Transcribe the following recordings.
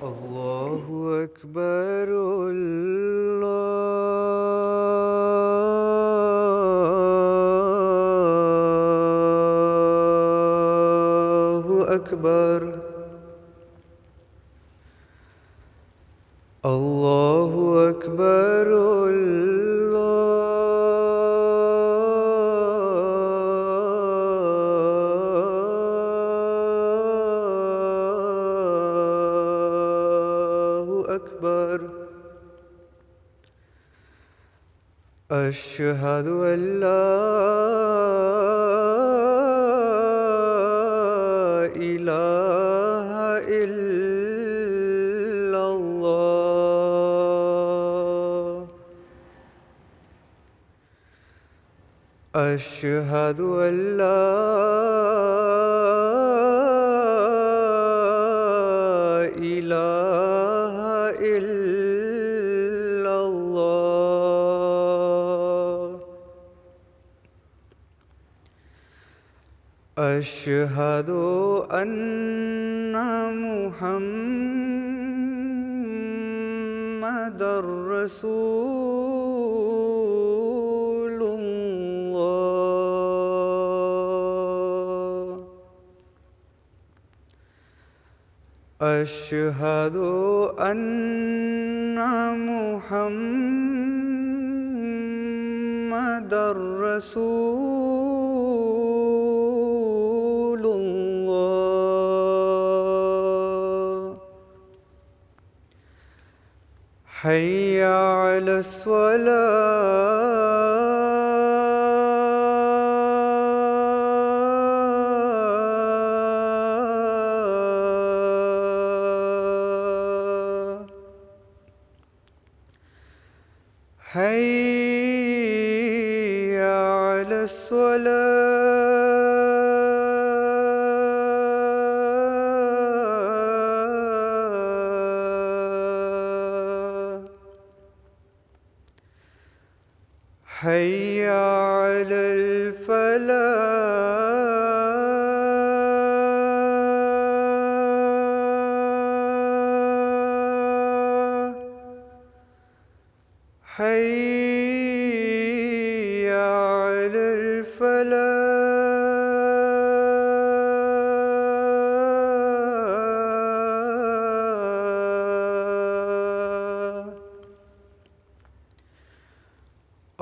الله أكبر. الله أكبر. الله أكبر. الله أكبر. أشهد أن لا إله إلا الله. أشهد أن لا إله إلا الله. أشهد أن محمدًا رسول الله. أشهد أن محمدًا رسول الله. حي على الصلاة. حي على الصلاة. حي على الفلاح. حي على الفلاح.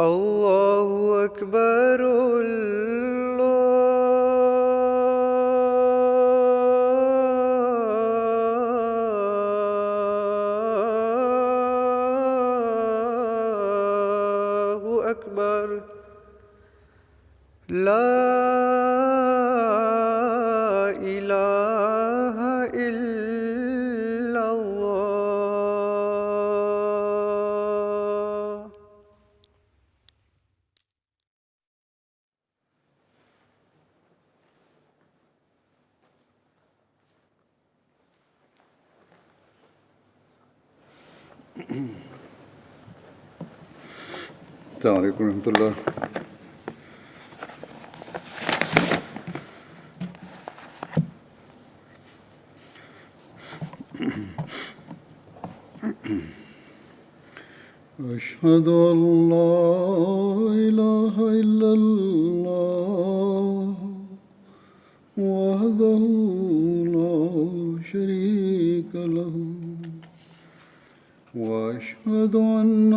الله أكبر. الله أكبر. لا إله إلا الله. السلام علیکم ورحمۃ اللہ. أشهد أن لا إله إلا الله وحده لا شريك له وأشهد أن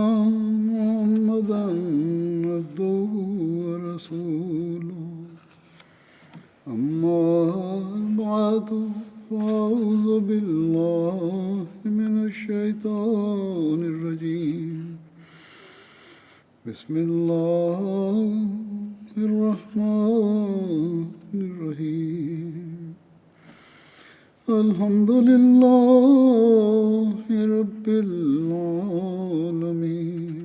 محمدًا عبده ورسوله. أما بعد فأعوذ بالله من الشيطان الرجيم. بسم الله الرحمن الرحيم. الحمد لله رب العالمين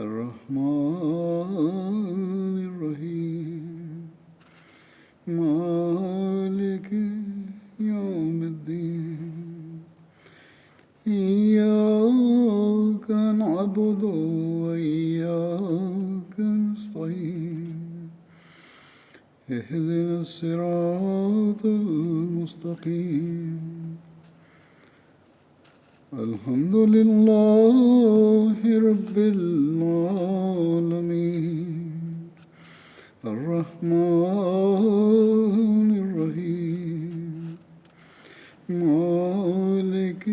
الرحمن الرحيم مالك يوم الدين. إياك نعبد وإياك نستعين. اهدنا الصراط المستقيم الحمد لله رب العالمين الرحمن الرحيم مالك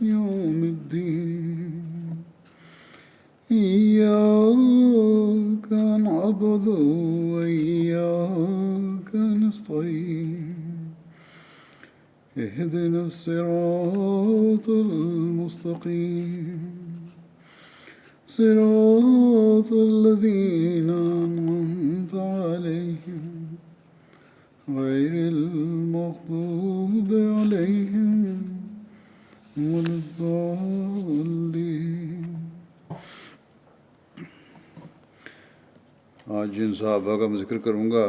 يوم الدين إياك نعبد وإياك نستعين اهدنا الصراط المستقيم صراط الذين أنعمت عليهم غير المغضوب عليهم ولا الضالين. آج جن صحابہ کا میں ذکر کروں گا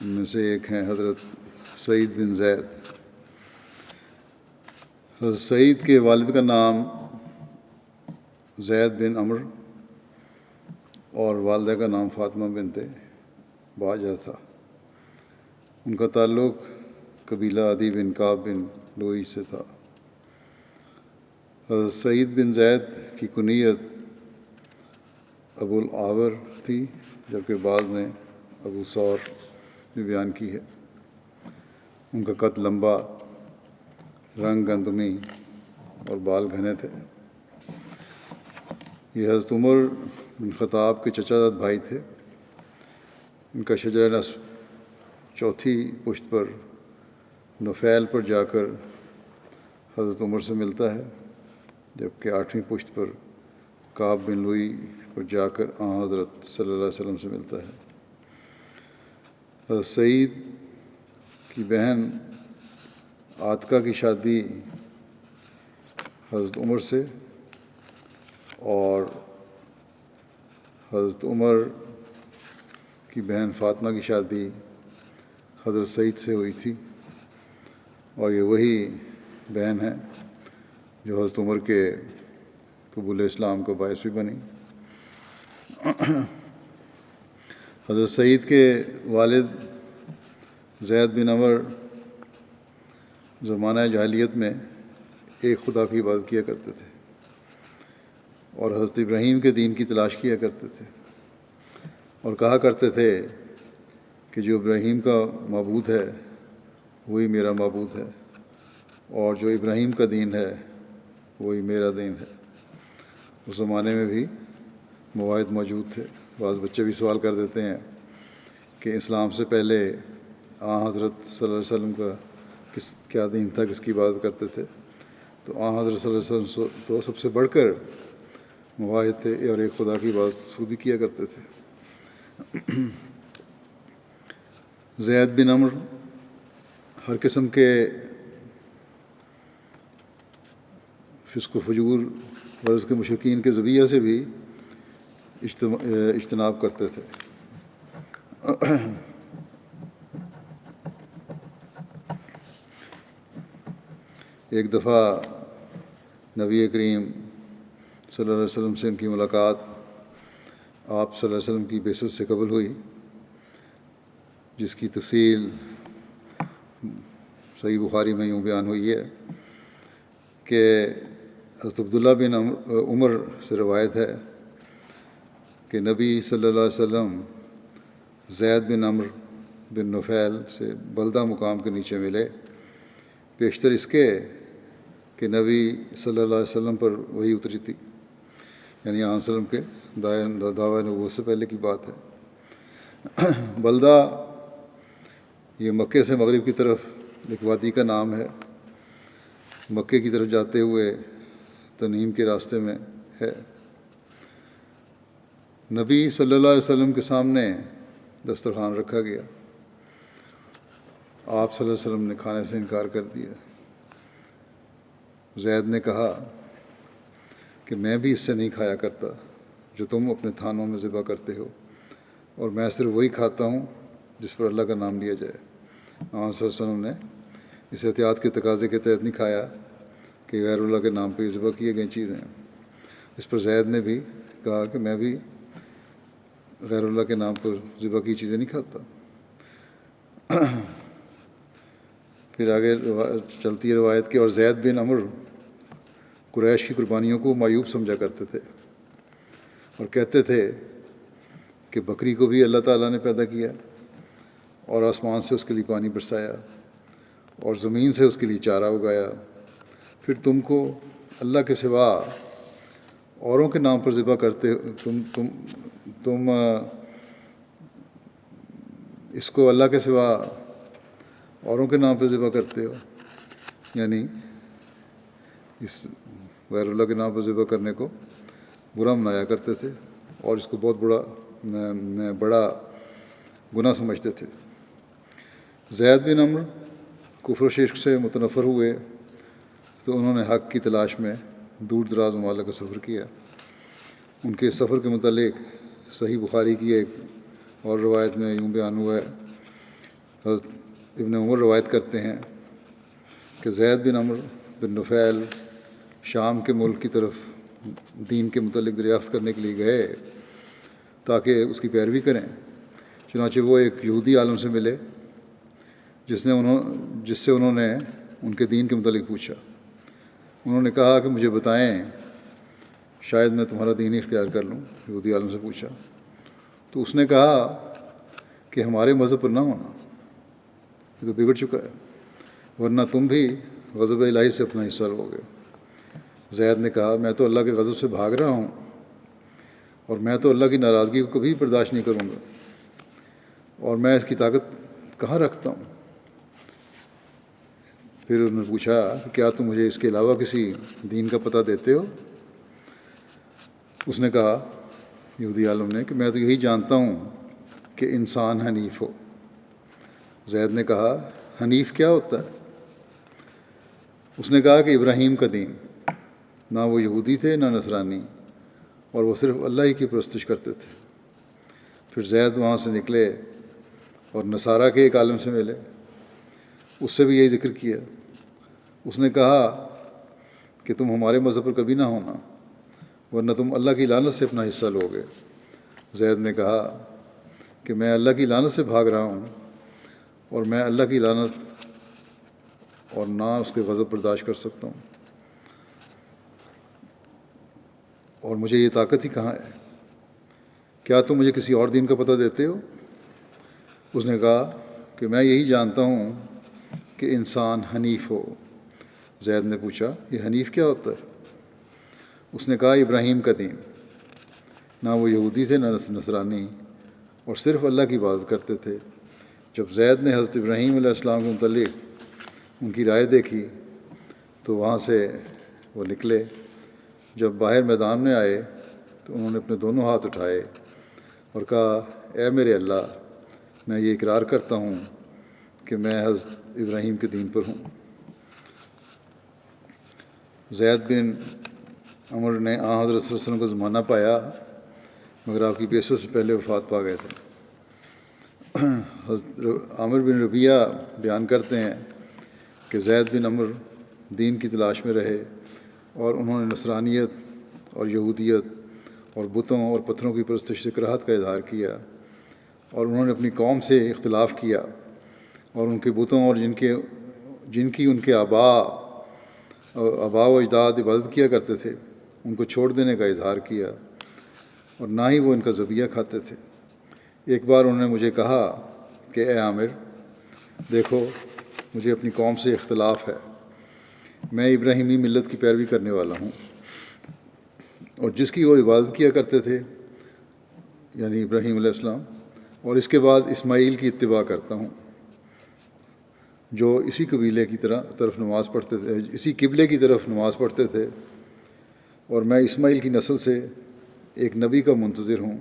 ان میں سے ایک ہیں حضرت سعید بن زید. حضرت سعید کے والد کا نام زید بن عمر اور والدہ کا نام فاطمہ بنت باجہ تھا. ان کا تعلق قبیلہ عدی بن کعب بن لوئی سے تھا. حضرت سعید بن زید کی کنیت ابو العاور تھی، جبکہ بعض نے ابو ثور بھی بیان کی ہے. ان کا قد لمبا، رنگ گندمی اور بال گھنے تھے. یہ حضرت عمر بن خطاب کے چچا زاد بھائی تھے. ان کا شجرہ نسب چوتھی پشت پر نفیل پر جا کر حضرت عمر سے ملتا ہے، جبکہ 8ویں پشت پر کعب بن لوئی پر جا کر حضرت صلی اللہ علیہ وسلم سے ملتا ہے. حضرت سعید کی بہن عاتکہ کی شادی حضرت عمر سے اور حضرت عمر کی بہن فاطمہ کی شادی حضرت سعید سے ہوئی تھی، اور یہ وہی بہن ہے جو حضرت عمر کے قبول اسلام کا باعث بھی بنی. حضرت سعید کے والد زید بن عمر زمانہ جاہلیت میں ایک خدا کی عبادت کیا کرتے تھے اور حضرت ابراہیم کے دین کی تلاش کیا کرتے تھے، اور کہا کرتے تھے کہ جو ابراہیم کا معبود ہے وہی میرا معبود ہے، اور جو ابراہیم کا دین ہے وہی میرا دین ہے. اس زمانے میں بھی مواحد موجود تھے. بعض بچے بھی سوال کر دیتے ہیں کہ اسلام سے پہلے حضرت صلی اللہ علیہ وسلم کا کیا دین تھا، کس کی عبادت کرتے تھے. تو حضرت صلی اللہ علیہ وسلم تو سب سے بڑھ کر مواحد تھے اور ایک خدا کی عبادت خود بھی کیا کرتے تھے. زید بن عمر ہر قسم کے فسق و فجور ورز کے مشرکین کے ذبیحہ سے بھی اجتناب کرتے تھے. ایک دفعہ نبی کریم صلی اللہ علیہ وسلم سے ان کی ملاقات آپ صلی اللہ علیہ وسلم کی بعثت سے قبل ہوئی، جس کی تفصیل صحیح بخاری میں یوں بیان ہوئی ہے کہ حضرت عبداللہ بن عمر سے روایت ہے کہ نبی صلی اللہ علیہ وسلم زید بن عمر بن نفیل سے بلدہ مقام کے نیچے ملے، بیشتر اس کے کہ نبی صلی اللہ علیہ وسلم پر وہی اتری تھی، یعنی علیہ وسلم کے دعویٰ نبوت سے پہلے کی بات ہے. بلدہ یہ مکے سے مغرب کی طرف ایک وادی کا نام ہے. مکے کی طرف جاتے ہوئے تنعیم کے راستے میں ہے. نبی صلی اللہ علیہ وسلم کے سامنے دسترخوان رکھا گیا. آپ صلی اللہ علیہ وسلم نے کھانے سے انکار کر دیا. زید نے کہا کہ میں بھی اس سے نہیں کھایا کرتا جو تم اپنے تھانوں میں ذبح کرتے ہو، اور میں صرف وہی کھاتا ہوں جس پر اللہ کا نام لیا جائے. آپ صلی اللہ علیہ وسلم نے اس احتیاط کے تقاضے کے تحت نہیں کھایا کہ غیر اللہ کے نام پہ ذبح کیے گئے چیزیں. اس پر زید نے بھی کہا کہ میں بھی غیر اللہ کے نام پر ذبح کی چیزیں نہیں کھاتا. پھر آگے چلتی ہے روایت کہ اور زید بن عمر قریش کی قربانیوں کو معیوب سمجھا کرتے تھے اور کہتے تھے کہ بکری کو بھی اللہ تعالیٰ نے پیدا کیا اور آسمان سے اس کے لیے پانی برسایا اور زمین سے اس کے لیے چارہ اگایا، پھر تم کو اللہ کے سوا اوروں کے نام پر ذبح کرتے تم اس کو اللہ کے سوا اوروں کے نام پہ ذبح کرتے ہو، یعنی اس غیر اللہ کے نام پر ذبح کرنے کو برا منایا کرتے تھے اور اس کو بہت بڑا گناہ سمجھتے تھے۔ زید بن عمر کفر و شرک سے متنفر ہوئے تو انہوں نے حق کی تلاش میں دور دراز ممالک کا سفر کیا۔ ان کے سفر کے متعلق صحیح بخاری کی ایک اور روایت میں یوں بیان ہوا ہے، حضرت ابن عمر روایت کرتے ہیں کہ زید بن عمر بن نفیل شام کے ملک کی طرف دین کے متعلق دریافت کرنے کے لیے گئے تاکہ اس کی پیروی کریں۔ چنانچہ وہ ایک یہودی عالم سے ملے جس سے انہوں نے ان کے دین کے متعلق پوچھا۔ انہوں نے کہا کہ مجھے بتائیں، شاید میں تمہارا دین اختیار کر لوں۔ یہودی عالم سے پوچھا تو اس نے کہا کہ ہمارے مذہب پر نہ ہونا، یہ تو بگڑ چکا ہے، ورنہ تم بھی غضب الہی سے اپنا حصہ لو گے۔ زید نے کہا میں تو اللہ کے غضب سے بھاگ رہا ہوں اور میں تو اللہ کی ناراضگی کو کبھی برداشت نہیں کروں گا، اور میں اس کی طاقت کہاں رکھتا ہوں۔ پھر انہوں نے پوچھا کہ کیا تم مجھے اس کے علاوہ کسی دین کا پتہ دیتے ہو؟ اس نے کہا یہودی عالم نے کہ میں تو یہی جانتا ہوں کہ انسان حنیف ہو۔ زید نے کہا حنیف کیا ہوتا ہے؟ اس نے کہا کہ ابراہیم کا دین، نہ وہ یہودی تھے نہ نصرانی، اور وہ صرف اللہ ہی کی پرستش کرتے تھے۔ پھر زید وہاں سے نکلے اور نصارہ کے ایک عالم سے ملے، اس سے بھی یہی ذکر کیا۔ اس نے کہا کہ تم ہمارے مذہب پر کبھی نہ ہونا، ورنہ تم اللہ کی لعنت سے اپنا حصہ لو گے۔ زید نے کہا کہ میں اللہ کی لعنت سے بھاگ رہا ہوں اور میں اللہ کی لعنت اور نہ اس کے غضب برداشت کر سکتا ہوں، اور مجھے یہ طاقت ہی کہاں ہے؟ کیا تم مجھے کسی اور دین کا پتہ دیتے ہو؟ اس نے کہا کہ میں یہی جانتا ہوں کہ انسان حنیف ہو۔ زید نے پوچھا یہ حنیف کیا ہوتا ہے؟ اس نے کہا ابراہیم کا دین، نہ وہ یہودی تھے نہ نصرانی، اور صرف اللہ کی عبادت کرتے تھے۔ جب زید نے حضرت ابراہیم علیہ السلام کے متعلق ان کی رائے دیکھی تو وہاں سے وہ نکلے۔ جب باہر میدان میں آئے تو انہوں نے اپنے دونوں ہاتھ اٹھائے اور کہا اے میرے اللہ، میں یہ اقرار کرتا ہوں کہ میں حضرت ابراہیم کے دین پر ہوں۔ زید بن عمر نے حضرت صلی اللہ علیہ وسلم کا زمانہ پایا، مگر آپ کی بعثت سے پہلے وفات پا گئے تھے۔ حضرت عامر بن ربیعہ بیان کرتے ہیں کہ زید بن عمر دین کی تلاش میں رہے اور انہوں نے نصرانیت اور یہودیت اور بتوں اور پتھروں کی پرستش سے کراہت کا اظہار کیا، اور انہوں نے اپنی قوم سے اختلاف کیا اور ان کے بتوں اور جن کی ان کے آباء و اجداد عبادت کیا کرتے تھے ان کو چھوڑ دینے کا اظہار کیا، اور نہ ہی وہ ان کا ذبیحہ کھاتے تھے۔ ایک بار انہوں نے مجھے کہا کہ اے عامر، دیکھو مجھے اپنی قوم سے اختلاف ہے، میں ابراہیمی ملت کی پیروی کرنے والا ہوں، اور جس کی وہ عبادت کیا کرتے تھے یعنی ابراہیم علیہ السلام، اور اس کے بعد اسماعیل کی اتباع کرتا ہوں جو اسی قبیلے کی طرف نماز پڑھتے تھے، اسی قبلے کی طرف نماز پڑھتے تھے، اور میں اسماعیل کی نسل سے ایک نبی کا منتظر ہوں،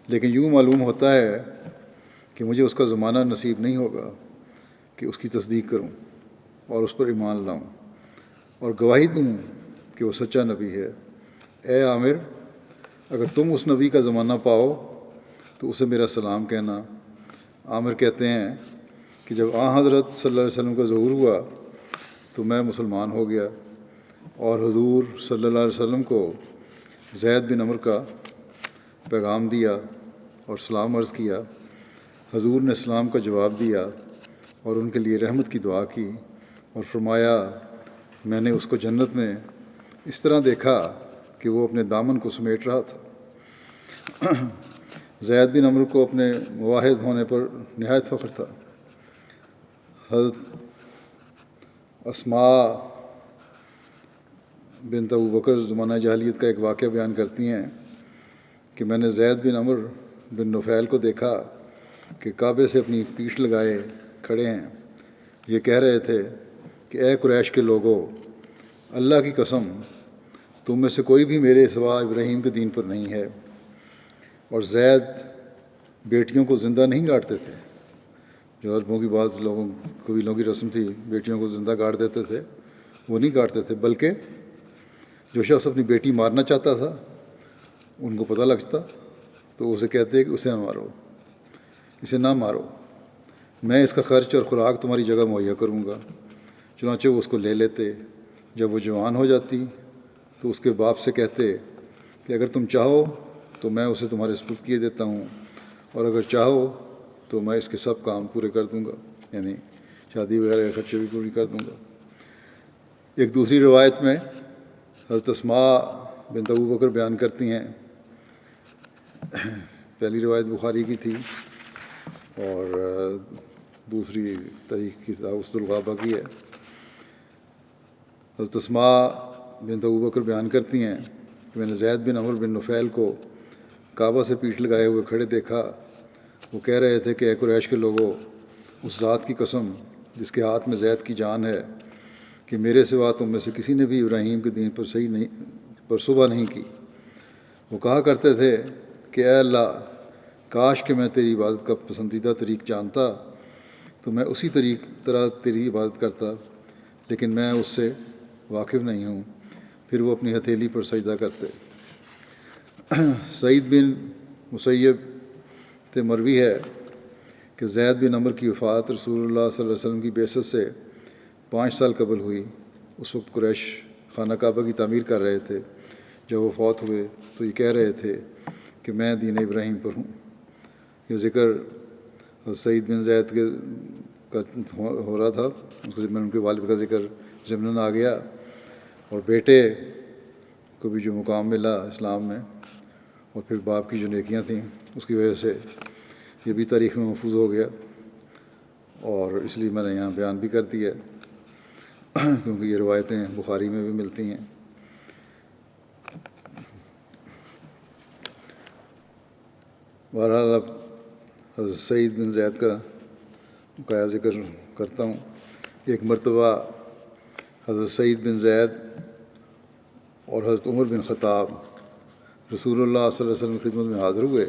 لیکن یوں معلوم ہوتا ہے کہ مجھے اس کا زمانہ نصیب نہیں ہوگا کہ اس کی تصدیق کروں اور اس پر ایمان لاؤں اور گواہی دوں کہ وہ سچا نبی ہے۔ اے عامر، اگر تم اس نبی کا زمانہ پاؤ تو اسے میرا سلام کہنا۔ عامر کہتے ہیں کہ جب حضرت صلی اللہ علیہ وسلم کا ظہور ہوا تو میں مسلمان ہو گیا اور حضور صلی اللہ علیہ وسلم کو زید بن عمر کا پیغام دیا اور سلام عرض کیا۔ حضور نے سلام کا جواب دیا اور ان کے لیے رحمت کی دعا کی، اور فرمایا میں نے اس کو جنت میں اس طرح دیکھا کہ وہ اپنے دامن کو سمیٹ رہا تھا۔ زید بن عمرو کو اپنے مواحد ہونے پر نہایت فخر تھا۔ حضرت اسماء بنت ابو بکر زمانہ جاہلیت کا ایک واقعہ بیان کرتی ہیں کہ میں نے زید بن عمرو بن نفیل کو دیکھا کہ کعبے سے اپنی پیٹھ لگائے کھڑے ہیں، یہ کہہ رہے تھے کہ اے قریش کے لوگوں، اللہ کی قسم تم میں سے کوئی بھی میرے سوا ابراہیم کے دین پر نہیں ہے۔ اور زید بیٹیوں کو زندہ نہیں گاڑتے تھے، جو عربوں کی بعض لوگوں قبیلوں کی رسم تھی، بیٹیوں کو زندہ گاڑ دیتے تھے، وہ نہیں گاڑتے تھے، بلکہ جو شخص اپنی بیٹی مارنا چاہتا تھا ان کو پتہ لگتا تو اسے کہتے کہ اسے نہ مارو، اسے نہ مارو، میں اس کا خرچ اور خوراک تمہاری جگہ مہیا کروں گا۔ چنانچہ وہ اس کو لے لیتے۔ جب وہ جوان ہو جاتی تو اس کے باپ سے کہتے کہ اگر تم چاہو تو میں اسے تمہارے سپرد کیے دیتا ہوں، اور اگر چاہو تو میں اس کے سب کام پورے کر دوں گا، یعنی شادی وغیرہ کے خرچے بھی پوری کر دوں گا۔ ایک دوسری روایت میں حضرت اسماء بنت ابو بکر بیان کرتی ہیں، پہلی روایت بخاری کی تھی اور دوسری تاریخ کی اسد الغابہ کی ہے۔ حضرت اسماء بنت ابو بکر بیان کرتی ہیں کہ میں نے زید بن عمرو بن نفیل کو کعبہ سے پیٹھ لگائے ہوئے کھڑے دیکھا، وہ کہہ رہے تھے کہ اے قریش کے لوگوں، اس ذات کی قسم جس کے ہاتھ میں زید کی جان ہے کہ میرے سوا تم میں سے کسی نے بھی ابراہیم کے دین پر صبح نہیں کی۔ وہ کہا کرتے تھے کہ اے اللہ، کاش کہ میں تیری عبادت کا پسندیدہ طریق جانتا تو میں اسی طرح تیری عبادت کرتا، لیکن میں اس سے واقف نہیں ہوں۔ پھر وہ اپنی ہتھیلی پر سجدہ کرتے۔ سعید بن مسیب سے مروی ہے کہ زید بن عمرو کی وفات رسول اللہ صلی اللہ علیہ وسلم کی بعثت سے 5 سال قبل ہوئی۔ اس وقت قریش خانہ کعبہ کی تعمیر کر رہے تھے۔ جب وہ فوت ہوئے تو یہ کہہ رہے تھے کہ میں دین ابراہیم پر ہوں۔ یہ ذکر سعید بن زید کا ہو رہا تھا، اس کو ان کے والد کا ذکر ضمناً آ گیا، اور بیٹے کو بھی جو مقام ملا اسلام میں، اور پھر باپ کی جو نیکیاں تھیں اس کی وجہ سے یہ بھی تاریخ میں محفوظ ہو گیا، اور اس لیے میں نے یہاں بیان بھی کر دیا کیونکہ یہ روایتیں بخاری میں بھی ملتی ہیں۔ بہرحال اب حضرت سعید بن زید کا بقایا ذکر کرتا ہوں۔ ایک مرتبہ حضرت سعید بن زید اور حضرت عمر بن خطاب رسول اللہ صلی اللہ علیہ وسلم کی خدمت میں حاضر ہوئے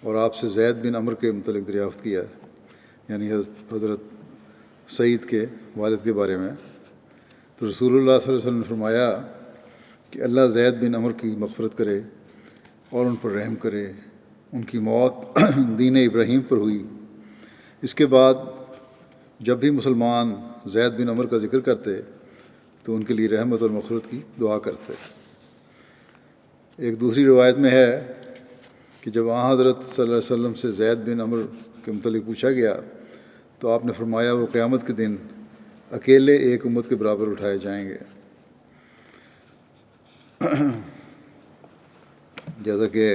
اور آپ سے زید بن عمرو کے متعلق دریافت کیا، یعنی حضرت سعید کے والد کے بارے میں۔ تو رسول اللہ صلی اللہ علیہ وسلم نے فرمایا کہ اللہ زید بن عمرو کی مغفرت کرے اور ان پر رحم کرے، ان کی موت دین ابراہیم پر ہوئی۔ اس کے بعد جب بھی مسلمان زید بن عمرو کا ذکر کرتے تو ان کے لیے رحمت اور مغفرت کی دعا کرتے۔ ایک دوسری روایت میں ہے کہ جب حضرت صلی اللہ علیہ وسلم سے زید بن عمرو کے متعلق پوچھا گیا تو آپ نے فرمایا وہ قیامت کے دن اکیلے ایک امت کے برابر اٹھائے جائیں گے۔ جیسا کہ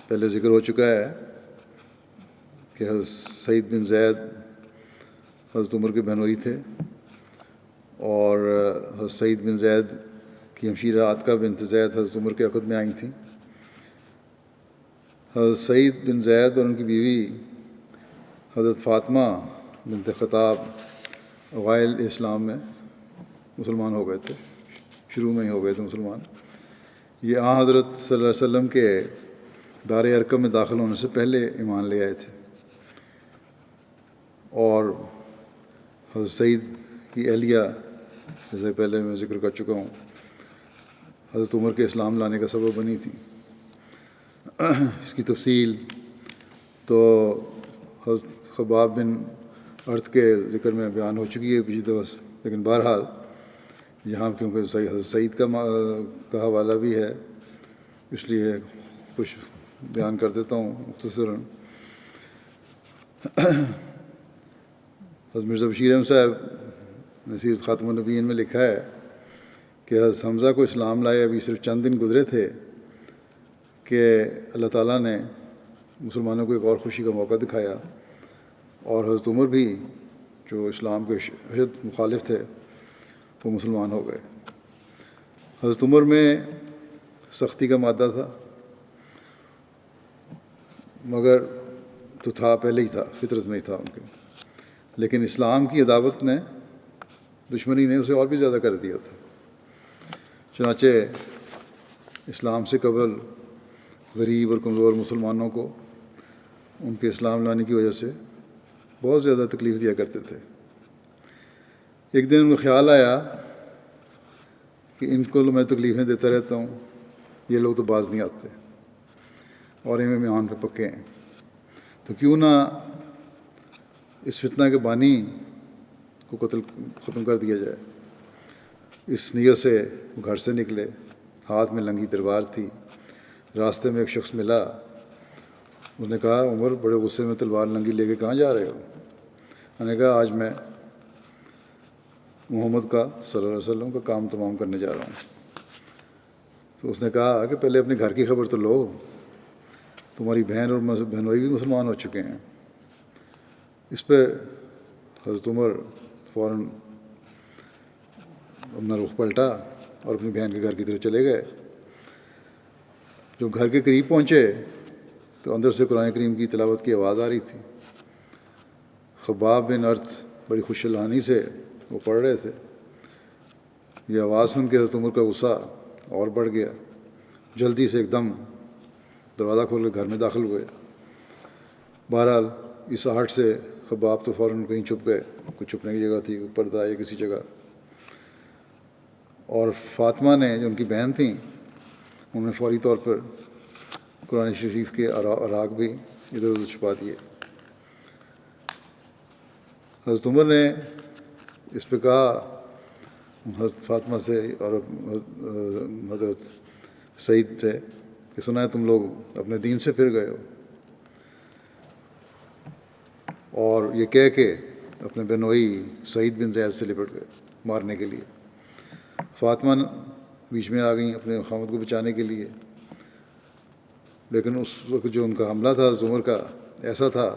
پہلے ذکر ہو چکا ہے کہ حضرت سعید بن زید حضرت عمر کے بہنوئی تھے، اور حضرت سعید بن زید کی ہمشیرہ عاتقہ بنت زید حضرت عمر کے عقد میں آئی تھیں۔ حضرت سعید بن زید اور ان کی بیوی حضرت فاطمہ بنت خطاب اوائل اسلام میں مسلمان ہو گئے تھے، شروع میں ہی ہو گئے تھے مسلمان۔ یہ حضرت صلی اللہ علیہ وسلم کے دار ارقم میں داخل ہونے سے پہلے ایمان لے آئے تھے، اور حضرت سعید کی اہلیہ جیسے پہلے میں ذکر کر چکا ہوں حضرت عمر کے اسلام لانے کا سبب بنی تھی۔ اس کی تفصیل تو حضرت خباب بن ارت کے ذکر میں بیان ہو چکی ہے پچھلی دفعہ، لیکن بہرحال یہاں کیونکہ حضرت سعید کا حوالہ بھی ہے اس لیے کچھ بیان کر دیتا ہوں مختصراً۔ حضرت مرزا بشیر احمد صاحب نے سیرت خاتم النبیین میں لکھا ہے کہ حضرت حمزہ کو اسلام لائے ابھی صرف چند دن گزرے تھے کہ اللہ تعالیٰ نے مسلمانوں کو ایک اور خوشی کا موقع دکھایا، اور حضرت عمر بھی جو اسلام کے اشد مخالف تھے وہ مسلمان ہو گئے۔ حضرت عمر میں سختی کا مادہ تھا، مگر تو تھا پہلے ہی تھا، فطرت میں ہی تھا ان کے، لیکن اسلام کی عداوت نے، دشمنی نے اسے اور بھی زیادہ کر دیا تھا۔ چنانچہ اسلام سے قبل غریب اور کمزور مسلمانوں کو ان کے اسلام لانے کی وجہ سے بہت زیادہ تکلیف دیا کرتے تھے۔ ایک دن ان کو خیال آیا کہ ان کو میں تکلیفیں دیتا رہتا ہوں، یہ لوگ تو باز نہیں آتے اور ایمان پہ پکے ہیں، تو کیوں نہ اس فتنہ کے بانی کو ختم کر دیا جائے۔ اس نیت سے وہ گھر سے نکلے، ہاتھ میں لنگی تلوار تھی۔ راستے میں ایک شخص ملا، اس نے کہا عمر بڑے غصے میں تلوار لنگی لے کے کہاں جا رہے ہو؟ میں نے کہا آج میں محمد کا صلی اللہ علیہ وسلم کا کام تمام کرنے جا رہا ہوں۔ تو اس نے کہا کہ پہلے اپنے گھر کی خبر تو لو، تمہاری بہن اور بہنوئی بھی مسلمان ہو چکے ہیں۔ اس پہ حضرت عمر فوراً اپنا رخ پلٹا اور اپنی بہن کے گھر کی طرف چلے گئے۔ جب گھر کے قریب پہنچے تو اندر سے قرآن کریم کی تلاوت کی آواز آ رہی تھی۔ خباب بن ارت بڑی خوش الحانی سے وہ پڑھ رہے تھے۔ یہ آواز سن کے حضرت عمر کا غصہ اور بڑھ گیا، جلدی سے ایک دم دروازہ کھول کے گھر میں داخل ہوئے۔ بہرحال اس آہٹ سے خباب تو فوراً کہیں چھپ گئے، کوئی چھپنے کی جگہ تھی، پردہ یا کسی جگہ، اور فاطمہ نے جو ان کی بہن تھیں انہوں نے فوری طور پر قرآن شریف کے اراک بھی ادھر ادھر چھپا دیے۔ حضرت عمر نے اس پہ کہا حضرت فاطمہ سے اور حضرت سعید تھے کہ سنا ہے تم لوگ اپنے دین سے پھر گئے ہو، اور یہ کہہ کے اپنے بنوئی سعید بن زید سے لپٹ گئے مارنے کے لیے۔ فاطمہ بیچ میں آ گئیں اپنے خامد کو بچانے کے لیے، لیکن اس وقت جو ان کا حملہ تھا حضرت عمر کا ایسا تھا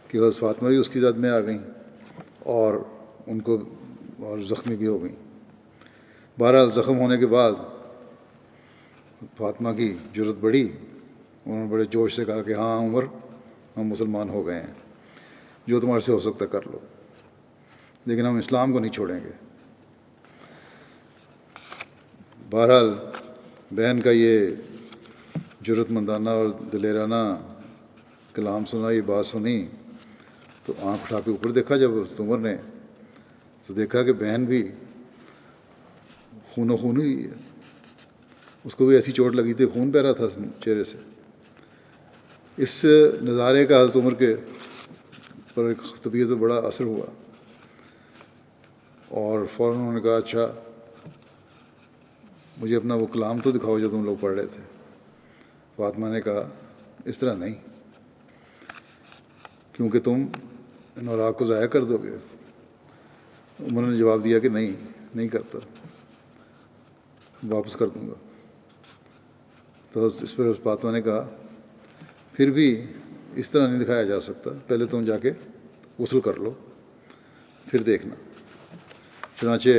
کہ حضرت فاطمہ بھی اس کی زد میں آ گئیں اور ان کو اور زخمی بھی ہو گئیں۔ بہرحال زخم ہونے کے بعد فاطمہ کی جرت بڑھی، انہوں نے بڑے جوش سے کہا کہ ہاں عمر، ہم مسلمان ہو گئے ہیں، جو تمہارے سے ہو سکتا کر لو، لیکن ہم اسلام کو نہیں چھوڑیں گے۔ بہرحال بہن کا یہ جرت مندانہ اور دلیرانہ کلام سنا، یہ بات سنی تو آنکھ اٹھا کے اوپر دیکھا جب حضرت عمر نے، تو دیکھا کہ بہن بھی خون و خون ہوئی ہے، اس کو بھی ایسی چوٹ لگی تھی، خون بہہ رہا تھا چہرے سے۔ اس نظارے کا حضرت عمر کے پر طبیعت پر بڑا اثر ہوا، اور فوراً انہوں نے کہا اچھا مجھے اپنا وہ کلام تو دکھاؤ جو تم لوگ پڑھ رہے تھے۔ فاطمہ نے کہا اس طرح نہیں، کیونکہ تم ان اوراق کو ضائع کر دو گے۔ انہوں نے جواب دیا کہ نہیں کرتا، واپس کر دوں گا۔ تو اس پر فاطمہ نے کہا پھر بھی اس طرح نہیں دکھایا جا سکتا، پہلے تم جا کے غسل کر لو پھر دیکھنا۔ چنانچہ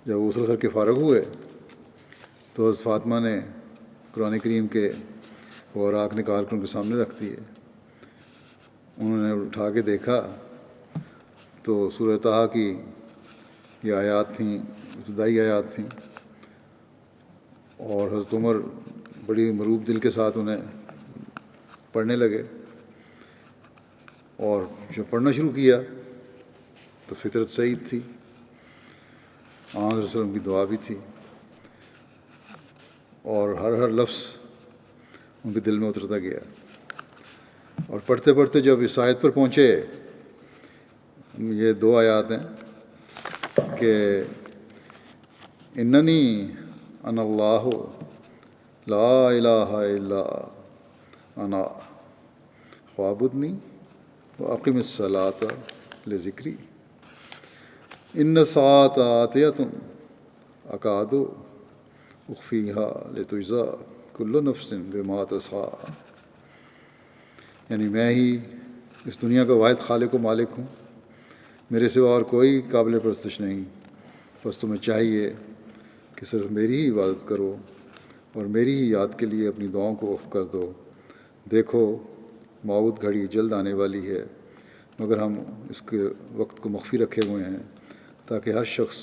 جب غسل کر کے فارغ ہوئے تو حضرت فاطمہ نے قرآن کریم کے وہ اوراق نکال کر ان کے سامنے رکھ دیے۔ انہوں نے اٹھا کے دیکھا تو سورہ طٰہٰ کی یہ آیات تھیں، ابتدائی آیات تھیں، اور حضرت عمر بڑی مروب دل کے ساتھ انہیں پڑھنے لگے، اور جب پڑھنا شروع کیا تو فطرت سعید تھی، آن صلی اللہ علیہ وسلم کی دعا بھی تھی، اور ہر لفظ ان کے دل میں اترتا گیا۔ اور پڑھتے پڑھتے جب اس آیت پر پہنچے، یہ 2 آیات ہیں کہ اننی انا اللہ لا الہ الا انا فاعبدنی واقم الصلاۃ لذکری ان الساعۃ آتیۃ اکاد اخفیہا لتجزی کل نفس بما تسعی، یعنی میں ہی اس دنیا کا واحد خالق و مالک ہوں، میرے سوا اور کوئی قابل پرستش نہیں، بس تمہیں چاہیے کہ صرف میری ہی عبادت کرو اور میری ہی یاد کے لیے اپنی دعاؤں کو وقف کر دو۔ دیکھو موعود گھڑی جلد آنے والی ہے، مگر ہم اس کے وقت کو مخفی رکھے ہوئے ہیں تاکہ ہر شخص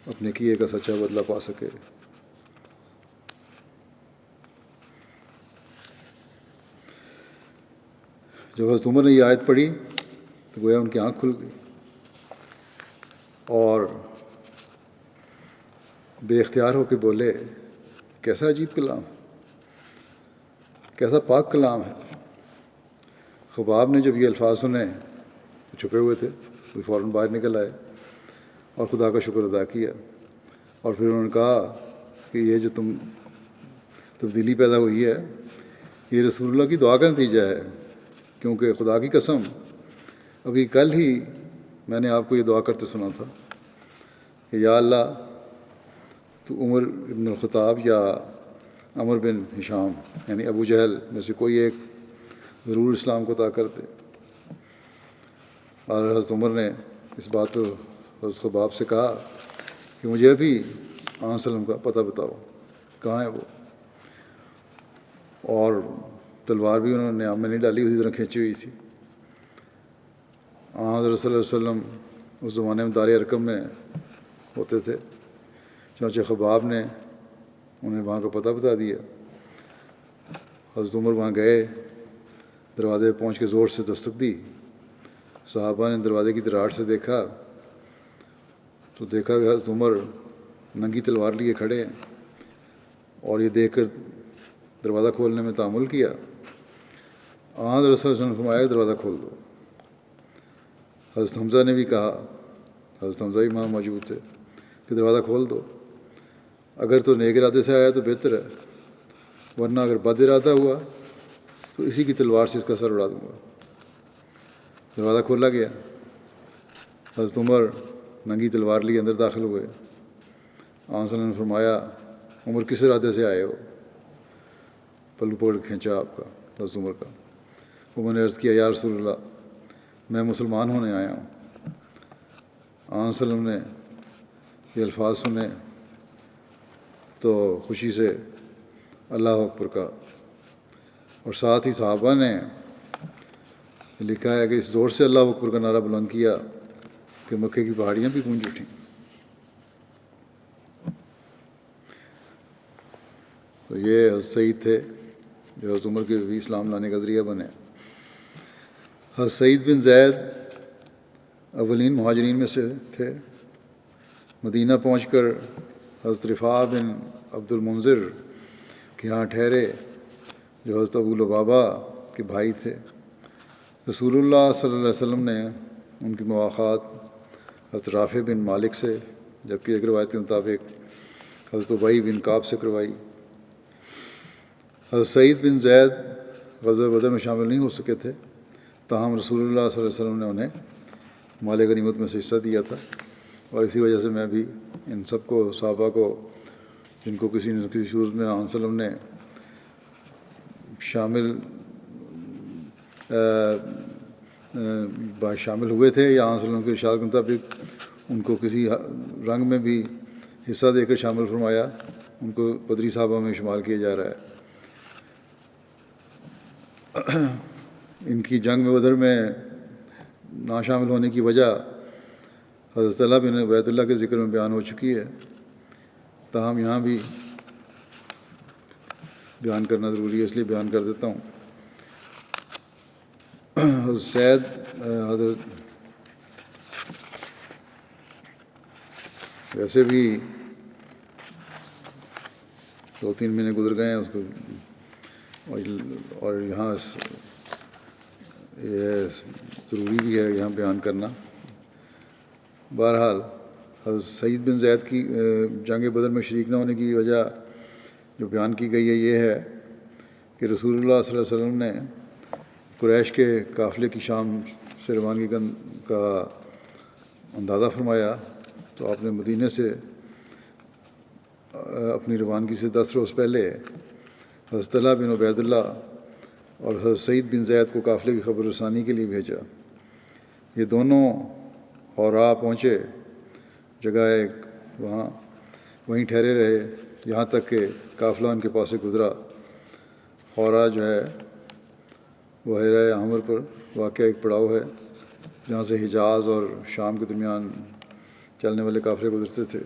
اپنے کیے کا سچا بدلہ پا سکے۔ جب حضرت عمر نے یہ آیت پڑھی تو گویا ان کی آنکھ کھل گئی اور بے اختیار ہو کے بولے، کیسا عجیب کلام، کیسا پاک کلام ہے۔ خباب نے جب یہ الفاظ سنے، چھپے ہوئے تھے، وہ فوراً باہر نکل آئے اور خدا کا شکر ادا کیا، اور پھر انہوں نے کہا کہ یہ جو تبدیلی پیدا ہوئی ہے یہ رسول اللہ کی دعا کا نتیجہ ہے، کیونکہ خدا کی قسم ابھی کل ہی میں نے آپ کو یہ دعا کرتے سنا تھا کہ یا اللہ تو عمر بن الخطاب یا عمر بن ہشام یعنی ابو جہل میں سے کوئی ایک ضرور اسلام کو عطا کر دے۔ اور حضرت عمر نے اس بات پر حضرت خباب سے کہا کہ مجھے ابھی آن صلی اللہ علیہ وسلم کا پتہ بتاؤ، کہاں ہے وہ؟ اور تلوار بھی انہوں نے میں نہیں ڈالی، اسی طرح کھینچی ہوئی تھی۔ حضرت صلی اللہ علیہ وسلم اس زمانے میں دار ارقم میں ہوتے تھے، چنانچہ خباب نے انہیں وہاں کا پتہ بتا دیا۔ حضرت عمر وہاں گئے، دروازے پہ پہنچ کے زور سے دستک دی۔ صحابہ نے دروازے کی دراڑ سے دیکھا تو دیکھا کہ حضرت عمر ننگی تلوار لیے کھڑے ہیں، اور یہ دیکھ کر دروازہ کھولنے میں تعامل کیا۔ حضرت صلی اللہ علیہ وسلم نے فرمایا دروازہ کھول دو۔ حضرت حمزہ نے بھی کہا، حضرت حمزہ بھی وہاں موجود تھے، کہ دروازہ کھول دو، اگر تو نیک ارادے سے آیا تو بہتر ہے، ورنہ اگر بد ارادہ ہوا تو اسی کی تلوار سے اس کا سر اڑا دوں گا۔ دروازہ کھولا گیا، حضرت عمر ننگی تلوار لیے اندر داخل ہوئے۔ آن صلی اللہ علیہ وسلم نے فرمایا عمر کس ارادے سے آئے ہو؟ پلو پکڑ کھینچا آپ کا، حضرت عمر کا۔ عمر نے عرض کیا یا رسول اللہ میں مسلمان ہونے آیا ہوں۔ آن صلی اللہ علیہ وسلم نے یہ الفاظ سنے تو خوشی سے اللہ اکبر کہا، اور ساتھ ہی صحابہ نے لکھا ہے کہ اس زور سے اللہ اکبر کا نعرہ بلند کیا کہ مکے کی پہاڑیاں بھی گونج اٹھیں۔ تو یہ حضرت سعید تھے جو حضرت عمر کے بھی اسلام لانے کا ذریعہ بنے۔ حضرت سعید بن زید اولین مہاجرین میں سے تھے۔ مدینہ پہنچ کر حضرت رفاع بن عبد المنذر کے یہاں ٹھہرے جو حضرت ابو لبابہ کے بھائی تھے۔ رسول اللہ صلی اللہ علیہ وسلم نے ان کی مواخات حضرت رافع بن مالک سے، جبکہ ایک روایت کے مطابق حضرت ابی بن کعب سے کروائی۔ حضرت سعید بن زید غزوہ بدر میں شامل نہیں ہو سکے تھے، تاہم رسول اللہ صلی اللہ علیہ وسلم نے انہیں مال غنیمت میں سے حصہ دیا تھا، اور اسی وجہ سے میں بھی ان سب کو، صحابہ کو جن کو کسی نہ کسی صورت میں آن صلی اللہ علیہ وسلم نے شامل ہوئے تھے یا آن صلی اللہ علیہ وسلم کے ارشاد کے مطابق ان کو کسی رنگ میں بھی حصہ دے کر شامل فرمایا، ان کو بدری صحابہ میں شمار کیا جا رہا ہے۔ ان کی جنگ میں بدر میں نہ شامل ہونے کی وجہ حضرت طلحہ بن عبید اللہ کے ذکر میں بیان ہو چکی ہے، تاہم یہاں بھی بیان کرنا ضروری ہے، اس لیے بیان کر دیتا ہوں۔ حضرت سید حضرت ویسے بھی 2-3 مہینے گزر گئے ہیں اس کو، اور یہاں یہ ضروری بھی ہے یہاں بیان کرنا۔ بہرحال حضرت سعید بن زید کی جنگ بدر میں شریک نہ ہونے کی وجہ جو بیان کی گئی ہے یہ ہے کہ رسول اللہ صلی اللہ علیہ وسلم نے قریش کے قافلے کی شام سے روانگی کا اندازہ فرمایا تو آپ نے مدینہ سے اپنی روانگی سے 10 روز پہلے حضرت طلحہ بن عبید اللہ اور حضرت سعید بن زید کو قافلے کی خبر رسانی کے لیے بھیجا۔ یہ دونوں حورا پہنچے، جگہ ایک وہیں ٹھہرے رہے یہاں تک کہ قافلہ ان کے پاس سے گزرا۔ حورا جو ہے وہ بحیرہ احمر پر واقع ایک پڑاؤ ہے جہاں سے حجاز اور شام کے درمیان چلنے والے قافلے گزرتے تھے۔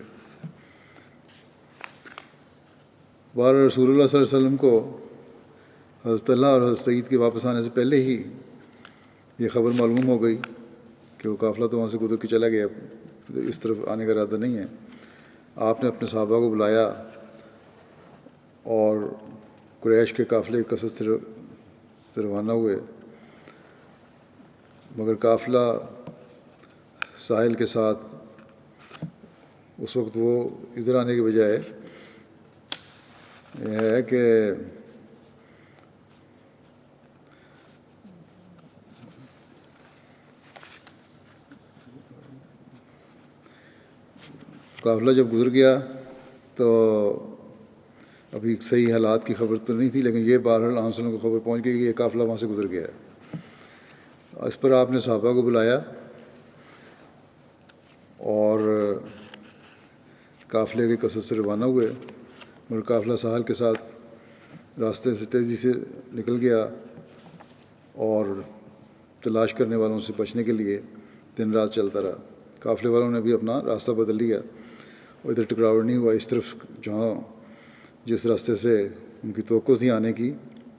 بار رسول اللہ صلی اللہ علیہ وسلم کو حضرت طلحہ اور حضرت سعید کے واپس آنے سے پہلے ہی یہ خبر معلوم ہو گئی کہ وہ قافلہ تو وہاں سے گزر کے چلا گیا، اس طرف آنے کا ارادہ نہیں ہے۔ آپ نے اپنے صحابہ کو بلایا اور قریش کے قافلے کی کثرت سے روانہ ہوئے، مگر قافلہ ساحل کے ساتھ اس وقت وہ ادھر آنے کے بجائے یہ ہے کہ قافلہ جب گزر گیا تو ابھی صحیح حالات کی خبر تو نہیں تھی، لیکن یہ بہرحال عام وسلم کو خبر پہنچ گئی کہ یہ قافلہ وہاں سے گزر گیا ہے۔ اس پر آپ نے صحابہ کو بلایا اور قافلے کی کثرت سے روانہ ہوئے، مگر قافلہ ساحل کے ساتھ راستے سے تیزی سے نکل گیا اور تلاش کرنے والوں سے بچنے کے لیے دن رات چلتا رہا۔ قافلے والوں نے بھی اپنا راستہ بدل لیا اور ادھر ٹکراؤ نہیں ہوا، اس طرف جس راستے سے ان کی توقع تھی آنے کی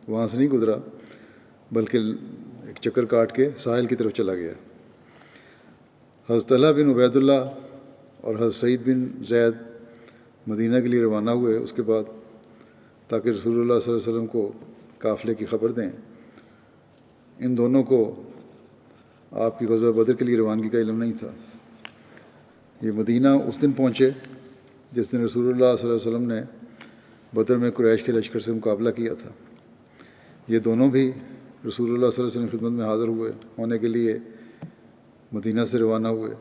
وہاں سے نہیں گزرا، بلکہ ایک چکر کاٹ کے ساحل کی طرف چلا گیا۔ حضرت طلحہ بن عبید اللہ اور حضرت سعید بن زید مدینہ کے لیے روانہ ہوئے اس کے بعد، تاکہ رسول اللہ صلی اللہ علیہ وسلم کو قافلے کی خبر دیں۔ ان دونوں کو آپ کی غزوہ بدر کے لیے روانگی کا علم نہیں تھا۔ یہ مدینہ اس دن پہنچے جس دن رسول اللہ صلی اللہ علیہ وسلم نے بدر میں قریش کے لشکر سے مقابلہ کیا تھا۔ یہ دونوں بھی رسول اللہ صلی اللہ علیہ وسلم کی خدمت میں حاضر ہونے کے لیے مدینہ سے روانہ ہوئے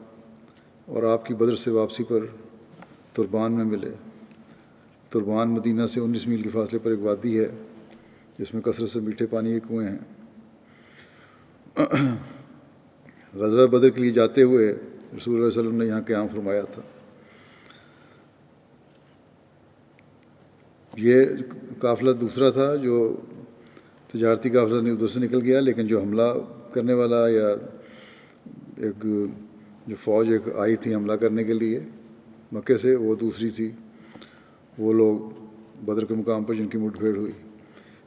اور آپ کی بدر سے واپسی پر تربان میں ملے۔ تربان مدینہ سے 19 میل کے فاصلے پر ایک وادی ہے جس میں کثرت سے میٹھے پانی کے کنویں ہیں۔ غزوہ بدر کے لیے جاتے ہوئے رسول اللہ صلی اللہ علیہ وسلم نے یہاں قیام فرمایا تھا۔ یہ قافلہ دوسرا تھا جو تجارتی قافلہ نہیں، ادھر سے نکل گیا، لیکن جو حملہ کرنے والا یا ایک جو فوج ایک آئی تھی حملہ کرنے کے لیے مکے سے، وہ دوسری تھی، وہ لوگ بدر کے مقام پر جن کی مٹ بھیڑ ہوئی۔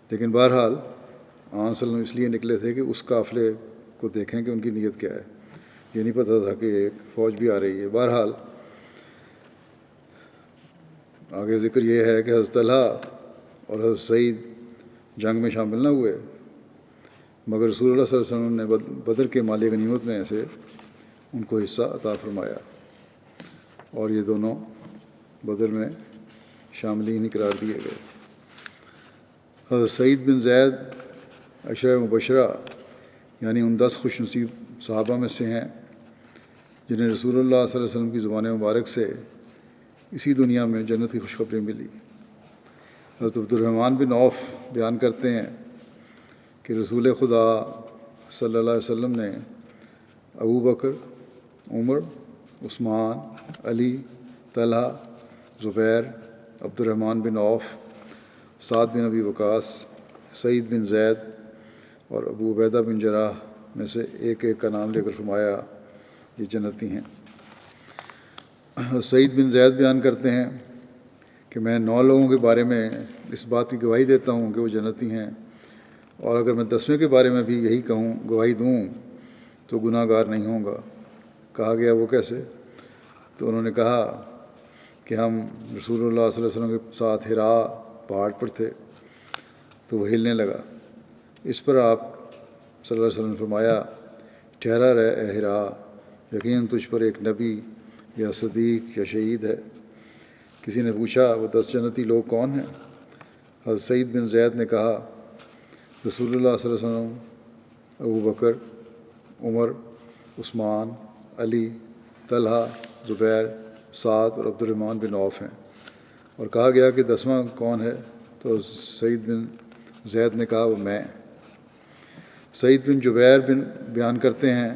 لیکن بہرحال آن صلی اللہ علیہ وسلم اس لیے نکلے تھے کہ اس قافلے کو دیکھیں کہ ان کی نیت کیا ہے، یہ نہیں پتہ تھا کہ ایک فوج بھی آ رہی ہے۔ بہرحال آگے ذکر یہ ہے کہ حضرت طلحہ اور حضرت سعید جنگ میں شامل نہ ہوئے، مگر رسول اللہ صلی اللہ علیہ وسلم نے بدر کے مال غنیمت میں سے ان کو حصہ عطا فرمایا اور یہ دونوں بدر میں شاملین قرار دیے گئے۔ حضرت سعید بن زید عشرہ مبشرہ یعنی ان 10 خوش نصیب صحابہ میں سے ہیں جنہیں رسول اللہ صلی اللہ علیہ وسلم کی زبان مبارک سے اسی دنیا میں جنت کی خوشخبری ملی۔ حضرت عبد الرحمن بن عوف بیان کرتے ہیں کہ رسول خدا صلی اللہ علیہ وسلم نے ابو بکر، عمر، عثمان، علی، طلحہ، زبیر، عبد الرحمن بن عوف، سعد بن ابی وقاص، سعید بن زید اور ابو عبیدہ بن جراح میں سے ایک ایک کا نام لے کر فرمایا یہ جنتی ہیں۔ سعید بن زید بیان کرتے ہیں کہ میں 9 لوگوں کے بارے میں اس بات کی گواہی دیتا ہوں کہ وہ جنتی ہیں، اور اگر میں 10ویں کے بارے میں بھی یہی گواہی دوں تو گناہ گار نہیں ہوں گا۔ کہا گیا وہ کیسے؟ تو انہوں نے کہا کہ ہم رسول اللہ صلی اللہ علیہ وسلم کے ساتھ حرا پہاڑ پر تھے تو وہ ہلنے لگا۔ اس پر آپ صلی اللہ علیہ وسلم نے فرمایا، ٹھہرا رہ اے حرا، یقیناً تجھ پر ایک نبی یا صدیق یا شہید ہے۔ کسی نے پوچھا وہ 10 جنتی لوگ کون ہیں؟ حضرت سعید بن زید نے کہا رسول اللہ صلی اللہ علیہ وسلم، ابو بکر، عمر، عثمان، علی، طلحہ، زبیر، سعد اور عبد الرحمن بن عوف ہیں۔ اور کہا گیا کہ 10واں کون ہے؟ تو سعید بن زید نے کہا وہ میں۔ سعید بن جبیر بن بیان کرتے ہیں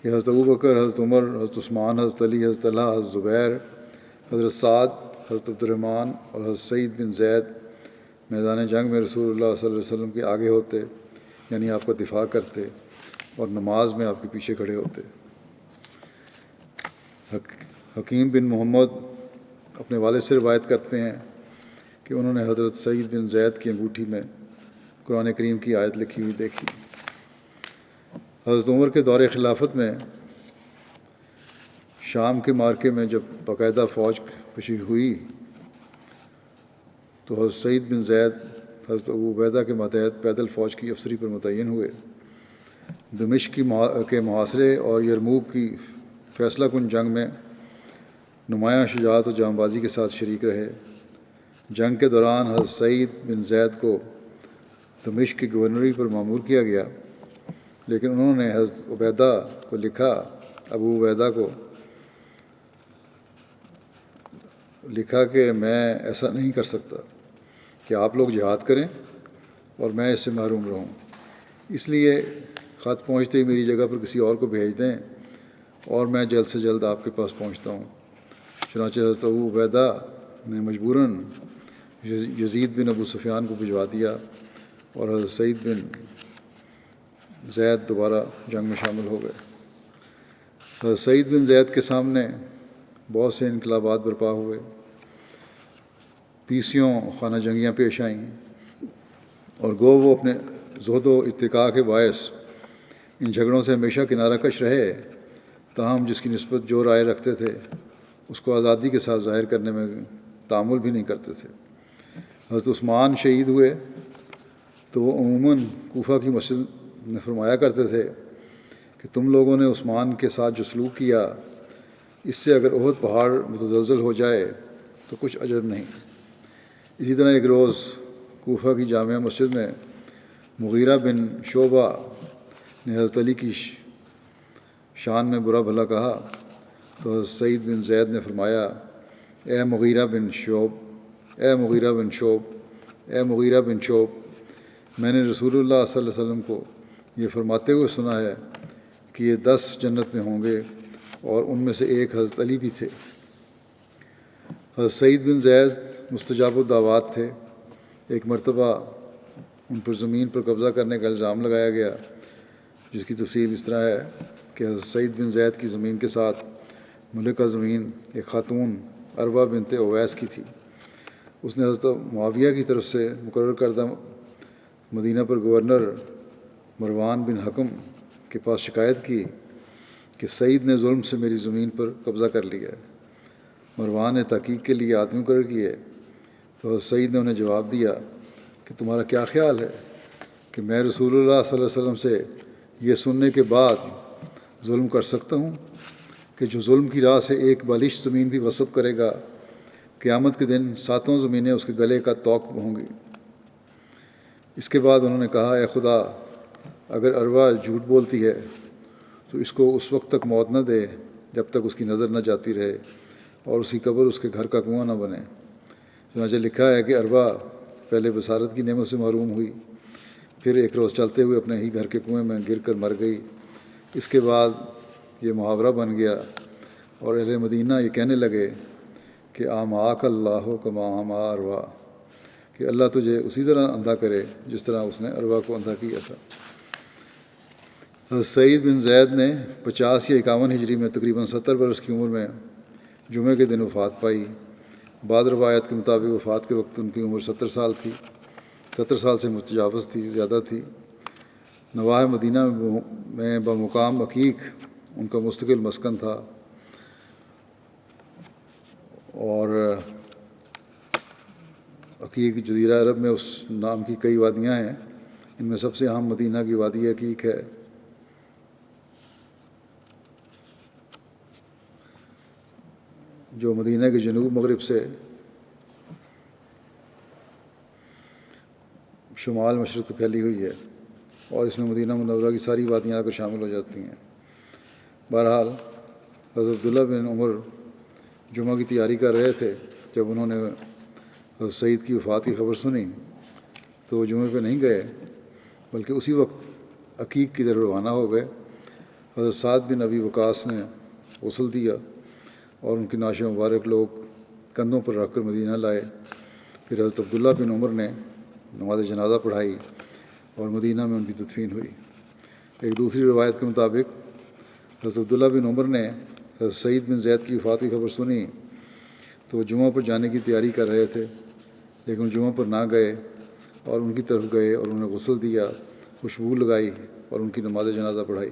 کہ حضرت ابوبکر، حضرت عمر، حضرت عثمان، حضرت علی، حضرت طلحہ، حضرت زبیر، حضرت سعد، حضرت عبد الرحمن اور حضرت سعید بن زید میدان جنگ میں رسول اللہ صلی اللہ علیہ وسلم کے آگے ہوتے، یعنی آپ کا دفاع کرتے، اور نماز میں آپ کے پیچھے کھڑے ہوتے۔ حکیم بن محمد اپنے والد سے روایت کرتے ہیں کہ انہوں نے حضرت سعید بن زید کی انگوٹھی میں قرآن کریم کی آیت لکھی ہوئی دیکھی۔ حضرت عمر کے دور خلافت میں شام کے معرکے میں جب باقاعدہ فوج کشی ہوئی تو حضرت سعید بن زید حضرت ابو عبیدہ کے ماتحت پیدل فوج کی افسری پر متعین ہوئے۔ دمشق کے محاصرے اور یرموک کی فیصلہ کن جنگ میں نمایاں شجاعت و جام بازی کے ساتھ شریک رہے۔ جنگ کے دوران حضرت سعید بن زید کو دمشق کی گورنری پر مامور کیا گیا، لیکن انہوں نے حضرت عبیدہ کو لکھا، ابو عبیدہ کو لکھا کہ میں ایسا نہیں کر سکتا کہ آپ لوگ جہاد کریں اور میں اس سے محروم رہوں، اس لیے خط پہنچتے ہی میری جگہ پر کسی اور کو بھیج دیں اور میں جلد سے جلد آپ کے پاس پہنچتا ہوں۔ چنانچہ حضرت ابو عبیدہ نے مجبوراً یزید بن ابو سفیان کو بھجوا دیا اور حضرت سعید بن زید دوبارہ جنگ میں شامل ہو گئے۔ حضرت سعید بن زید کے سامنے بہت سے انقلابات برپا ہوئے، پیسیوں خانہ جنگیاں پیش آئیں، اور گو وہ اپنے زہد و اتقاء کے باعث ان جھگڑوں سے ہمیشہ کنارہ کش رہے، تاہم جس کی نسبت جو رائے رکھتے تھے اس کو آزادی کے ساتھ ظاہر کرنے میں تأمل بھی نہیں کرتے تھے۔ حضرت عثمان شہید ہوئے تو وہ عموماً کوفہ کی مسجد میں فرمایا کرتے تھے کہ تم لوگوں نے عثمان کے ساتھ جو سلوک کیا، اس سے اگر احد پہاڑ متزلزل ہو جائے تو کچھ عجب نہیں۔ اسی طرح ایک روز کوفہ کی جامع مسجد میں مغیرہ بن شعبہ نے حضرت علی کی شان میں برا بھلا کہا تو حضرت سعید بن زید نے فرمایا، اے مغیرہ بن شعب، اے مغیرہ بن شعب، اے مغیرہ بن شعب، میں نے رسول اللہ صلی اللہ علیہ وسلم کو یہ فرماتے ہوئے سنا ہے کہ یہ 10 جنت میں ہوں گے، اور ان میں سے ایک حضرت علی بھی تھے۔ حضرت سعید بن زید مستجاب الدعوات تھے۔ ایک مرتبہ ان پر زمین پر قبضہ کرنے کا الزام لگایا گیا، جس کی تفصیل اس طرح ہے کہ حضرت سعید بن زید کی زمین کے ساتھ ملکہ زمین ایک خاتون عروہ بنت اویس کی تھی۔ اس نے حضرت معاویہ کی طرف سے مقرر کردہ مدینہ پر گورنر مروان بن حکم کے پاس شکایت کی کہ سعید نے ظلم سے میری زمین پر قبضہ کر لیا ہے۔ مروان نے تحقیق کے لیے آدمی مقرر کیے تو حضرت سعید نے انہیں جواب دیا کہ تمہارا کیا خیال ہے کہ میں رسول اللہ صلی اللہ علیہ وسلم سے یہ سننے کے بعد ظلم کر سکتا ہوں کہ جو ظلم کی راہ سے ایک بالش زمین بھی غصب کرے گا، قیامت کے دن 7 زمینیں اس کے گلے کا طوق ہوں گی۔ اس کے بعد انہوں نے کہا، اے خدا، اگر عروہ جھوٹ بولتی ہے تو اس کو اس وقت تک موت نہ دے جب تک اس کی نظر نہ جاتی رہے اور اس کی قبر اس کے گھر کا کنواں نہ بنے۔ چنانچہ لکھا ہے کہ عروہ پہلے بصارت کی نعمت سے محروم ہوئی، پھر ایک روز چلتے ہوئے اپنے ہی گھر کے کنویں میں گر کر مر گئی۔ اس کے بعد یہ محاورہ بن گیا اور اہل مدینہ یہ کہنے لگے کہ آماک اللہ کما آما عروہ، کہ اللہ تجھے اسی طرح اندھا کرے جس طرح اس نے عروہ کو اندھا کیا تھا۔ حضرت سعید بن زید نے 50 یا 51 ہجری میں تقریباً 70 برس کی عمر میں جمعہ کے دن وفات پائی۔ بعض روایات کے مطابق وفات کے وقت ان کی عمر 70 سال تھی، 70 سال سے متجاوز تھی، زیادہ تھی۔ نواح مدینہ میں بمقام عقیق ان کا مستقل مسکن تھا، اور عقیق جزیرہ عرب میں اس نام کی کئی وادیاں ہیں، ان میں سب سے اہم مدینہ کی وادی عقیق ہے۔ جو مدینہ کے جنوب مغرب سے شمال مشرق پھیلی ہوئی ہے۔ اور اس میں مدینہ منورہ کی ساری باتیں آ کر شامل ہو جاتی ہیں۔ بہرحال حضرت عبداللہ بن عمر جمعہ کی تیاری کر رہے تھے، جب انہوں نے حضرت سعید کی وفات کی خبر سنی تو وہ جمعے پہ نہیں گئے، بلکہ اسی وقت عقیق کی طرف روانہ ہو گئے۔ حضرت سعد بن ابی وقاص نے غسل دیا اور ان کی نعش مبارک لوگ کندھوں پر رکھ کر مدینہ لائے۔ پھر حضرت عبداللہ بن عمر نے نماز جنازہ پڑھائی اور مدینہ میں ان کی تدفین ہوئی۔ ایک دوسری روایت کے مطابق حضرت عبداللہ بن عمر نے حضرت سعید بن زید کی وفات کی خبر سنی تو وہ جمعہ پر جانے کی تیاری کر رہے تھے، لیکن جمعہ پر نہ گئے اور ان کی طرف گئے اور انہیں غسل دیا، خوشبو لگائی اور ان کی نماز جنازہ پڑھائی۔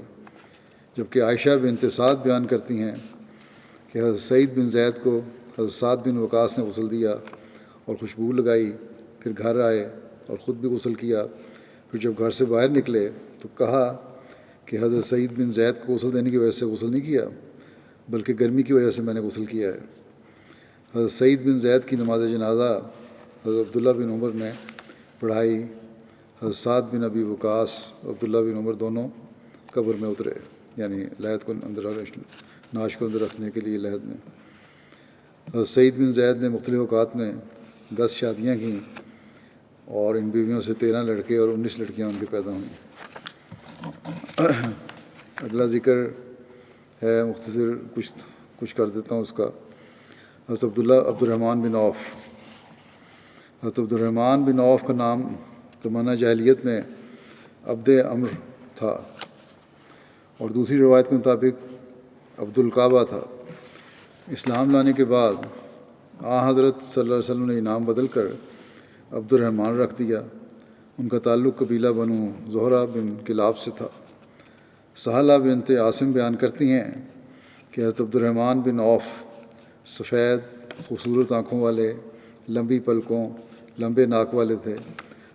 جبکہ عائشہ بنت سعد بیان کرتی ہیں کہ حضرت سعید بن زید کو حضرت سعد بن وقاص نے غسل دیا اور خوشبو لگائی، پھر گھر آئے اور خود بھی غسل کیا۔ پھر جب گھر سے باہر نکلے تو کہا کہ حضرت سعید بن زید کو غسل دینے کی وجہ سے غسل نہیں کیا، بلکہ گرمی کی وجہ سے میں نے غسل کیا ہے۔ حضرت سعید بن زید کی نماز جنازہ حضرت عبداللہ بن عمر نے پڑھائی۔ حضرت سعد بن ابی وقاص اور عبداللہ بن عمر دونوں قبر میں اترے، یعنی لحد کو اندر نعش کو اندر رکھنے کے لیے لحد میں۔ حضرت سعید بن زید نے مختلف اوقات میں 10 شادیاں کیں اور ان بیویوں سے 13 لڑکے اور 19 لڑکیاں ان کے پیدا ہوئیں۔ اگلا ذکر ہے، مختصر کچھ کر دیتا ہوں اس کا۔ حضرت عبد الرحمن بن عوف۔ حضرت عبد الرحمن بن عوف کا نام زمانہ جاہلیت میں عبد عمر تھا اور دوسری روایت کے مطابق عبد الکعبہ تھا۔ اسلام لانے کے بعد حضرت صلی اللہ علیہ وسلم نے نام بدل کر عبد الرحمن رکھ دیا۔ ان کا تعلق قبیلہ بنو زہرہ بن کلاب سے تھا۔ سہلہ بنت عاصم بیان کرتی ہیں کہ حضرت عبد الرحمن بن عوف سفید خوبصورت آنکھوں والے، لمبی پلکوں، لمبے ناک والے تھے۔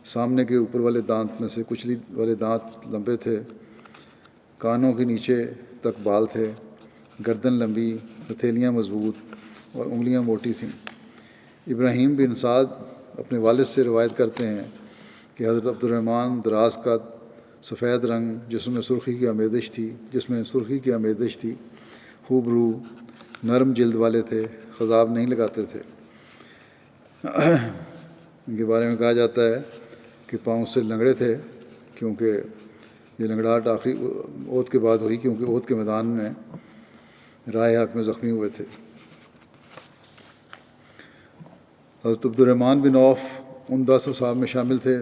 سامنے کے اوپر والے دانت میں سے کچلی والے دانت لمبے تھے، کانوں کے نیچے تک بال تھے، گردن لمبی، ہتھیلیاں مضبوط اور انگلیاں موٹی تھیں۔ ابراہیم بن سعد اپنے والد سے روایت کرتے ہیں کہ حضرت عبد الرحمن دراز قد، سفید رنگ، جس میں سرخی کی آمیزش تھی، خوب رو، نرم جلد والے تھے، خضاب نہیں لگاتے تھے۔ ان کے بارے میں کہا جاتا ہے کہ پاؤں سے لنگڑے تھے، کیونکہ یہ لنگڑاہٹ آخری عہد کے بعد ہوئی، کیونکہ عہد کے میدان میں رائے حق میں زخمی ہوئے تھے۔ حضرت عبد الرحمن بن عوف ان 10 اصحاب میں شامل تھے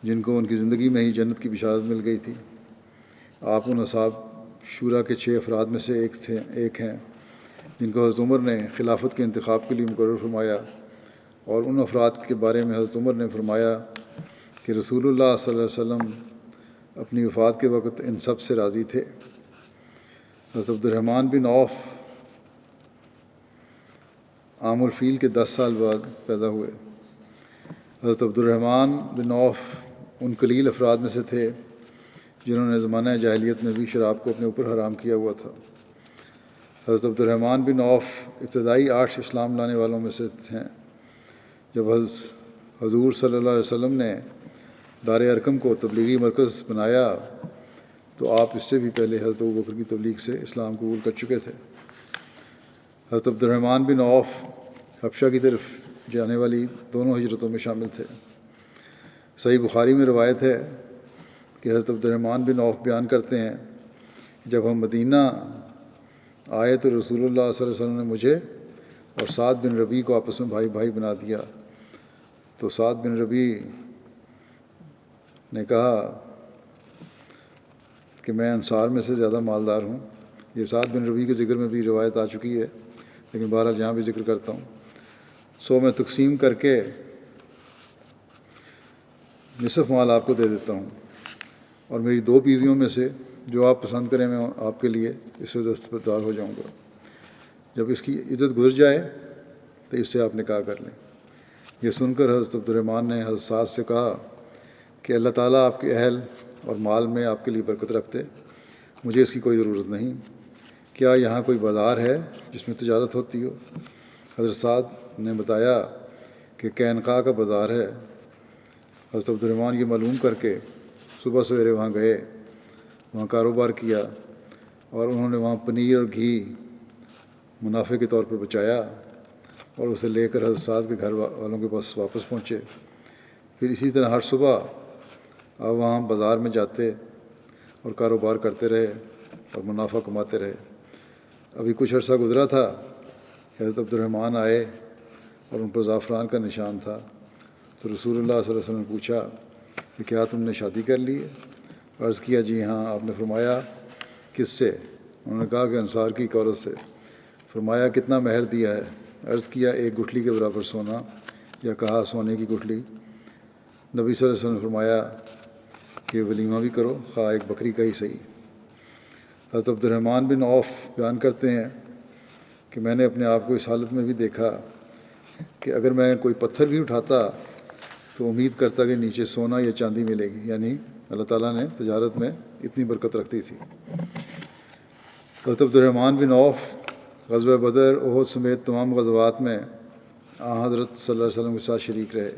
جن کو ان کی زندگی میں ہی جنت کی بشارت مل گئی تھی۔ آپ ان اصحاب شورا کے 6 افراد میں سے ایک ہیں جن کو حضرت عمر نے خلافت کے انتخاب کے لیے مقرر فرمایا، اور ان افراد کے بارے میں حضرت عمر نے فرمایا کہ رسول اللہ صلی اللہ علیہ وسلم اپنی وفات کے وقت ان سب سے راضی تھے۔ حضرت عبد الرحمن بن عوف عام الفیل کے 10 سال بعد پیدا ہوئے۔ حضرت عبد الرحمن بن عوف ان قلیل افراد میں سے تھے جنہوں نے زمانہ جاہلیت میں بھی شراب کو اپنے اوپر حرام کیا ہوا تھا۔ حضرت عبد الرحمن بن عوف ابتدائی 8 اسلام لانے والوں میں سے ہیں۔ جب حضور صلی اللہ علیہ وسلم نے دار ارقم کو تبلیغی مرکز بنایا تو آپ اس سے بھی پہلے حضرت ابوبکر کی تبلیغ سے اسلام قبول کر چکے تھے۔ حضرت عبد الرحمن بن عوف حبشہ کی طرف جانے والی دونوں ہجرتوں میں شامل تھے۔ صحیح بخاری میں روایت ہے کہ حضرت عبد الرحمن بن عوف بیان کرتے ہیں، جب ہم مدینہ آئے تو رسول اللہ صلی اللہ علیہ وسلم نے مجھے اور سعد بن ربیع کو آپس میں بھائی بھائی بنا دیا۔ تو سعد بن ربیع نے کہا کہ میں انصار میں سے زیادہ مالدار ہوں۔ یہ سعد بن ربیع کے ذکر میں بھی روایت آ چکی ہے، لیکن بہرحال یہاں بھی ذکر کرتا ہوں۔ سو میں تقسیم کر کے نصف مال آپ کو دے دیتا ہوں، اور میری 2 بیویوں میں سے جو آپ پسند کریں میں آپ کے لیے اس سے دستبردار ہو جاؤں گا۔ جب اس کی عدت گزر جائے تو اس سے آپ نکاح کر لیں۔ یہ سن کر حضرت عبد الرحمن نے حضرت سعد سے کہا کہ اللہ تعالیٰ آپ کے اہل اور مال میں آپ کے لیے برکت رکھتے، مجھے اس کی کوئی ضرورت نہیں۔ کیا یہاں کوئی بازار ہے جس میں تجارت ہوتی ہو؟ حضرت سعد نے بتایا کہ قینقاع کا بازار ہے۔ حضرت عبد الرحمن یہ معلوم کر کے صبح سویرے وہاں گئے، وہاں کاروبار کیا، اور انہوں نے وہاں پنیر اور گھی منافع کے طور پر بچایا اور اسے لے کر حضرت سعد کے گھر والوں کے پاس واپس پہنچے۔ پھر اسی طرح ہر صبح آپ وہاں بازار میں جاتے اور کاروبار کرتے رہے اور منافع کماتے رہے۔ ابھی کچھ عرصہ گزرا تھا، حضرت عبد الرحمن آئے اور ان پر زعفران کا نشان تھا، تو رسول اللہ صلی اللہ علیہ وسلم نے پوچھا کہ کیا تم نے شادی کر لی ہے؟ عرض کیا جی ہاں۔ آپ نے فرمایا کس سے؟ انہوں نے کہا کہ انصار کی ایک عورت سے۔ فرمایا کتنا مہر دیا ہے؟ عرض کیا 1 گٹھلی کے برابر سونا، یا کہا سونے کی گٹھلی۔ نبی صلی اللہ علیہ وسلم نے فرمایا کہ ولیمہ بھی کرو، خواہ 1 بکری کا ہی صحیح۔ حضرت عبد الرحمن بن عوف بیان کرتے ہیں کہ میں نے اپنے آپ کو اس حالت میں بھی دیکھا کہ اگر میں کوئی پتھر بھی اٹھاتا تو امید کرتا کہ نیچے سونا یا چاندی ملے گی، یعنی اللہ تعالیٰ نے تجارت میں اتنی برکت رکھتی تھی۔ حضرت عبد الرحمن بن عوف غزوہ بدر، احد سمیت تمام غزوات میں حضرت صلی اللہ علیہ وسلم کے ساتھ شریک رہے۔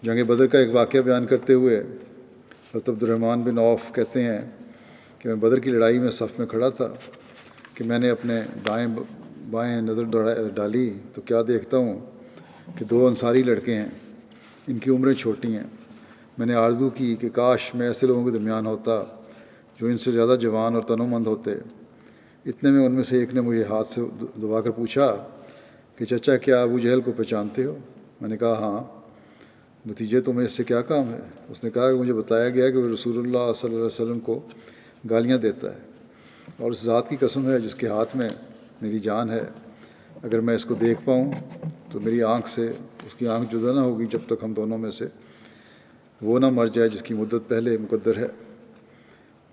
جنگ بدر کا ایک واقعہ بیان کرتے ہوئے حضرت عبد الرحمن بن عوف کہتے ہیں کہ میں بدر کی لڑائی میں صف میں کھڑا تھا کہ میں نے اپنے دائیں بائیں نظر ڈالی تو کیا دیکھتا ہوں کہ 2 انصاری لڑکے ہیں، ان کی عمریں چھوٹی ہیں۔ میں نے آرزو کی کہ کاش میں ایسے لوگوں کے درمیان ہوتا جو ان سے زیادہ جوان اور تنومند ہوتے۔ اتنے میں ان میں سے ایک نے مجھے ہاتھ سے دبا کر پوچھا کہ چچا کیا ابو جہل کو پہچانتے ہو؟ میں نے کہا ہاں۔ بھتیجے تمہیں اس سے کیا کام ہے؟ اس نے کہا کہ مجھے بتایا گیا کہ وہ رسول اللہ صلی اللہ علیہ وسلم کو گالیاں دیتا ہے، اور اس ذات کی قسم ہے جس کے ہاتھ میں میری جان ہے، اگر میں اس کو دیکھ پاؤں تو میری آنکھ سے اس کی آنکھ جدا نہ ہوگی جب تک ہم دونوں میں سے وہ نہ مر جائے جس کی مدت پہلے مقدر ہے۔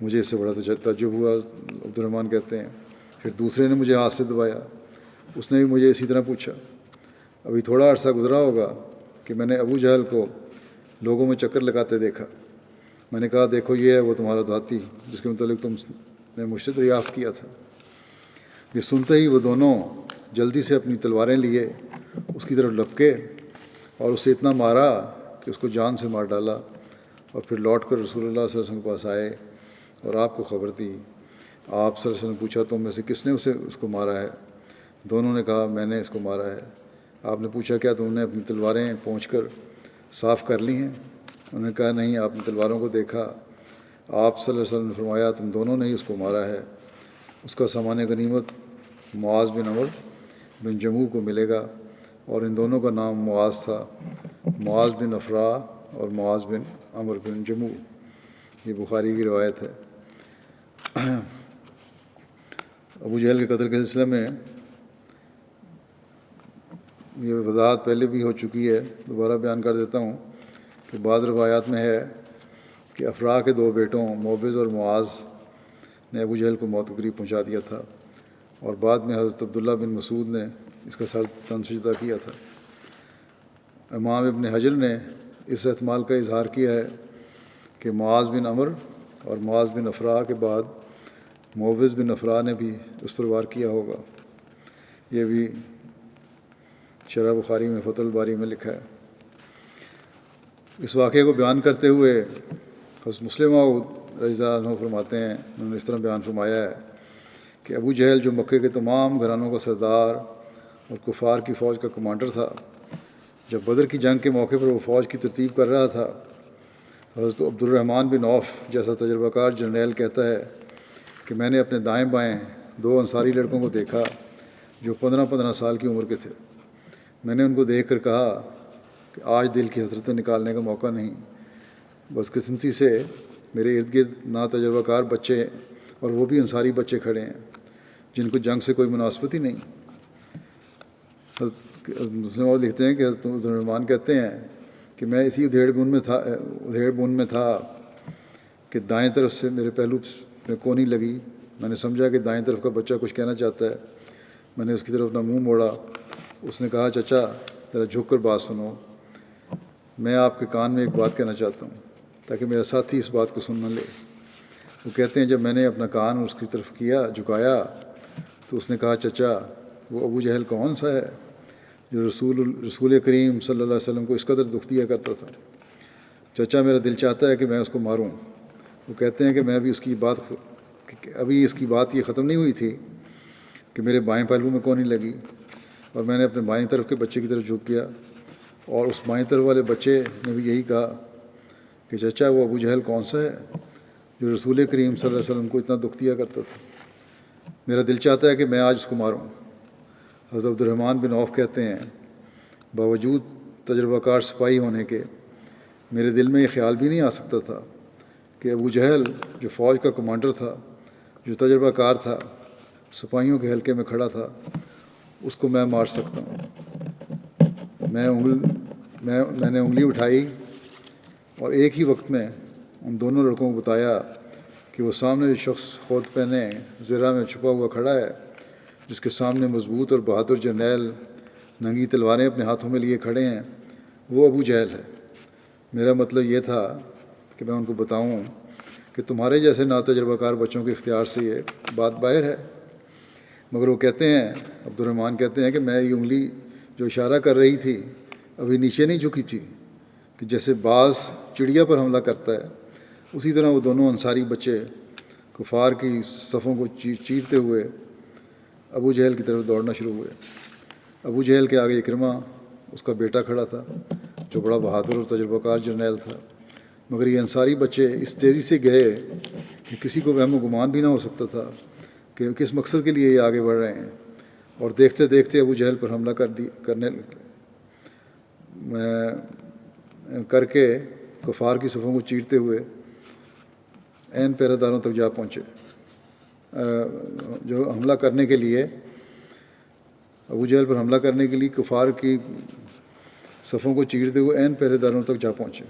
مجھے اس سے بڑا تعجب ہوا، عبد الرحمن کہتے ہیں۔ پھر دوسرے نے مجھے ہاتھ سے دبایا، اس نے بھی مجھے اسی طرح پوچھا۔ ابھی تھوڑا عرصہ گزرا ہوگا کہ میں نے ابو جہل کو لوگوں میں چکر لگاتے دیکھا۔ میں نے کہا دیکھو یہ ہے وہ تمہارا ذاتی جس کے متعلق تم نے مجھ سے دریافت کیا تھا۔ یہ سنتے ہی وہ دونوں جلدی سے اپنی تلواریں لیے اس کی طرف لپکے اور اسے اتنا مارا کہ اس کو جان سے مار ڈالا، اور پھر لوٹ کر رسول اللہ صلی اللہ علیہ وسلم کے پاس آئے اور آپ کو خبر دی۔ آپ صلی اللہ علیہ وسلم نے پوچھا تم میں سے کس نے اس کو مارا ہے؟ دونوں نے کہا میں نے اس کو مارا ہے۔ آپ نے پوچھا کیا تم نے اپنی تلواریں پہنچ کر صاف کر لی ہیں؟ انہوں نے کہا نہیں۔ آپ نے تلواروں کو دیکھا؟ آپ صلی اللہ علیہ وسلم نے فرمایا تم دونوں نے ہی اس کو مارا ہے، اس کا سامان غنیمت معاذ بن عمر بن جموع کو ملے گا، اور ان دونوں کا نام معاذ تھا، معاذ بن افراء اور معاذ بن عمر بن جموع۔ یہ بخاری کی روایت ہے۔ ابو جہل کے قتل کے سلسلے میں یہ وضاحت پہلے بھی ہو چکی ہے، دوبارہ بیان کر دیتا ہوں کہ بعض روایات میں ہے کہ افراء کے 2 بیٹوں موبز اور معاذ نے ابو جہل کو موت کے قریب پہنچا دیا تھا، اور بعد میں حضرت عبداللہ بن مسعود نے اس کا سر تن سجدہ کیا تھا۔ امام ابن حجر نے اس احتمال کا اظہار کیا ہے کہ معاذ بن عمر اور معاذ بن افراء کے بعد موبز بن افراء نے بھی اس پر وار کیا ہوگا۔ یہ بھی شرح بخاری میں فتح الباری میں لکھا ہے۔ اس واقعے کو بیان کرتے ہوئے حضرت مسلم موعود رضی اللہ عنہ فرماتے ہیں، انہوں نے اس طرح بیان فرمایا ہے کہ ابو جہل جو مکے کے تمام گھرانوں کا سردار اور کفار کی فوج کا کمانڈر تھا، جب بدر کی جنگ کے موقع پر وہ فوج کی ترتیب کر رہا تھا، حضرت عبد الرحمن بن عوف جیسا تجربہ کار جرنیل کہتا ہے کہ میں نے اپنے دائیں بائیں 2 انصاری لڑکوں کو دیکھا جو 15 سال کی عمر کے تھے۔ میں نے ان کو دیکھ کر کہا کہ آج دل کی حسرتیں نکالنے کا موقع نہیں، بدقسمتی سے میرے ارد گرد ناتجربہ کار بچے اور وہ بھی انصاری بچے کھڑے ہیں جن کو جنگ سے کوئی مناسبت ہی نہیں۔ مسلم لکھتے ہیں کہ حضرت عبد الرحمن کہتے ہیں کہ میں اسی ادھیڑ بن میں تھا کہ دائیں طرف سے میرے پہلو میں کونی لگی۔ میں نے سمجھا کہ دائیں طرف کا بچہ کچھ کہنا چاہتا ہے۔ میں نے اس کی طرف نہ منہ موڑا۔ اس نے کہا چچا ذرا جھک کر بات سنو، میں آپ کے کان میں ایک بات کہنا چاہتا ہوں تاکہ میرا ساتھی اس بات کو سن نہ لے۔ وہ کہتے ہیں جب میں نے اپنا کان اس کی طرف جھکایا تو اس نے کہا چچا وہ ابو جہل کون سا ہے جو رسول کریم صلی اللہ علیہ وسلم کو اس قدر دکھ دیا کرتا تھا؟ چچا میرا دل چاہتا ہے کہ میں اس کو ماروں۔ وہ کہتے ہیں کہ میں ابھی اس کی بات یہ ختم نہیں ہوئی تھی کہ میرے بائیں پہلو میں کونی لگی، اور میں نے اپنے بائیں طرف کے بچے کی طرف جھک کیا، اور اس بائیں طرف والے بچے نے بھی یہی کہا کہ چچا وہ ابو جہل کون سا ہے جو رسول کریم صلی اللہ علیہ وسلم کو اتنا دکھ دیا کرتا تھا؟ میرا دل چاہتا ہے کہ میں آج اس کو ماروں۔ حضرت عبد الرحمن بن عوف کہتے ہیں باوجود تجربہ کار سپاہی ہونے کے میرے دل میں یہ خیال بھی نہیں آ سکتا تھا کہ ابو جہل جو فوج کا کمانڈر تھا، جو تجربہ کار تھا، سپاہیوں کے حلقے میں کھڑا تھا، اس کو میں مار سکتا ہوں۔ میں نے انگلی اٹھائی اور ایک ہی وقت میں ان دونوں لڑکوں کو بتایا کہ وہ سامنے جو شخص خود پہنے زرہ میں چھپا ہوا کھڑا ہے، جس کے سامنے مضبوط اور بہادر جرنیل ننگی تلواریں اپنے ہاتھوں میں لیے کھڑے ہیں، وہ ابو جہل ہے۔ میرا مطلب یہ تھا کہ میں ان کو بتاؤں کہ تمہارے جیسے ناتجربہ کار بچوں کے اختیار سے یہ بات باہر ہے۔ مگر وہ کہتے ہیں، عبد الرحمن کہتے ہیں کہ میں یہ انگلی جو اشارہ کر رہی تھی ابھی نیچے نہیں جھکی تھی کہ جیسے باز چڑیا پر حملہ کرتا ہے، اسی طرح وہ دونوں انصاری بچے کفار کی صفوں کو چیرتے ہوئے ابو جہل کی طرف دوڑنا شروع ہوئے۔ ابو جہل کے آگے اکرمہ اس کا بیٹا کھڑا تھا جو بڑا بہادر اور تجربہ کار جرنیل تھا، مگر یہ انصاری بچے اس تیزی سے گئے کہ کسی کو وہم و گمان بھی نہ ہو سکتا تھا کہ کس مقصد کے لیے یہ آگے بڑھ رہے ہیں، اور دیکھتے دیکھتے ابو جہل پر حملہ کر کے کفار کی صفوں کو چیرتے ہوئے عین پہرے داروں تک جا پہنچے۔ جو حملہ کرنے کے لیے ابو جہل پر حملہ کرنے کے لیے کفار کی صفوں کو چیرتے ہوئے عین پہرے داروں تک جا پہنچے۔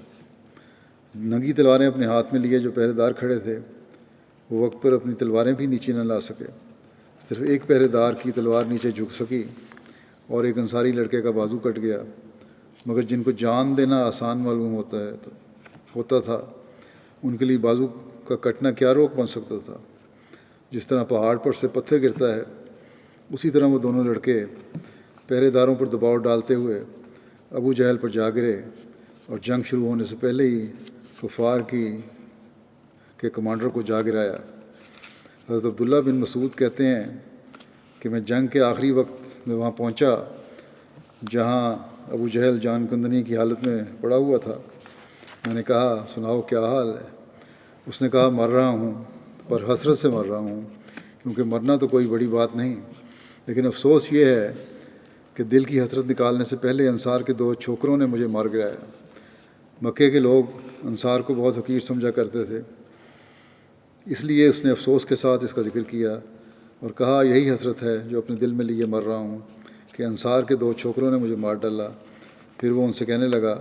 ننگی تلواریں اپنے ہاتھ میں لیے جو پہرے دار کھڑے تھے وہ وقت پر اپنی تلواریں بھی نیچے نہ لا سکے، صرف ایک پہرے دار کی تلوار نیچے جھک سکی اور ایک انصاری لڑکے کا بازو کٹ گیا۔ مگر جن کو جان دینا آسان معلوم ہوتا تھا ان کے لیے بازو کا کٹنا کیا روک بن سکتا تھا۔ جس طرح پہاڑ پر سے پتھر گرتا ہے، اسی طرح وہ دونوں لڑکے پہرے داروں پر دباؤ ڈالتے ہوئے ابو جہل پر جا گرے، اور جنگ شروع ہونے سے پہلے ہی کفار کے کمانڈر کو جا گرایا۔ حضرت عبداللہ بن مسعود کہتے ہیں کہ میں جنگ کے آخری وقت میں وہاں پہنچا جہاں ابو جہل جان کندنی کی حالت میں پڑا ہوا تھا۔ میں نے کہا سناؤ کیا حال ہے؟ اس نے کہا مر رہا ہوں، پر حسرت سے مر رہا ہوں، کیونکہ مرنا تو کوئی بڑی بات نہیں، لیکن افسوس یہ ہے کہ دل کی حسرت نکالنے سے پہلے انصار کے 2 چھوکروں نے مجھے مار گرایا۔ مکے کے لوگ انصار کو بہت حقیر سمجھا کرتے تھے، اس لیے اس نے افسوس کے ساتھ اس کا ذکر کیا اور کہا یہی حسرت ہے جو اپنے دل میں لیے مر رہا ہوں کہ انصار کے 2 چھوکروں نے مجھے مار ڈالا۔ پھر وہ ان سے کہنے لگا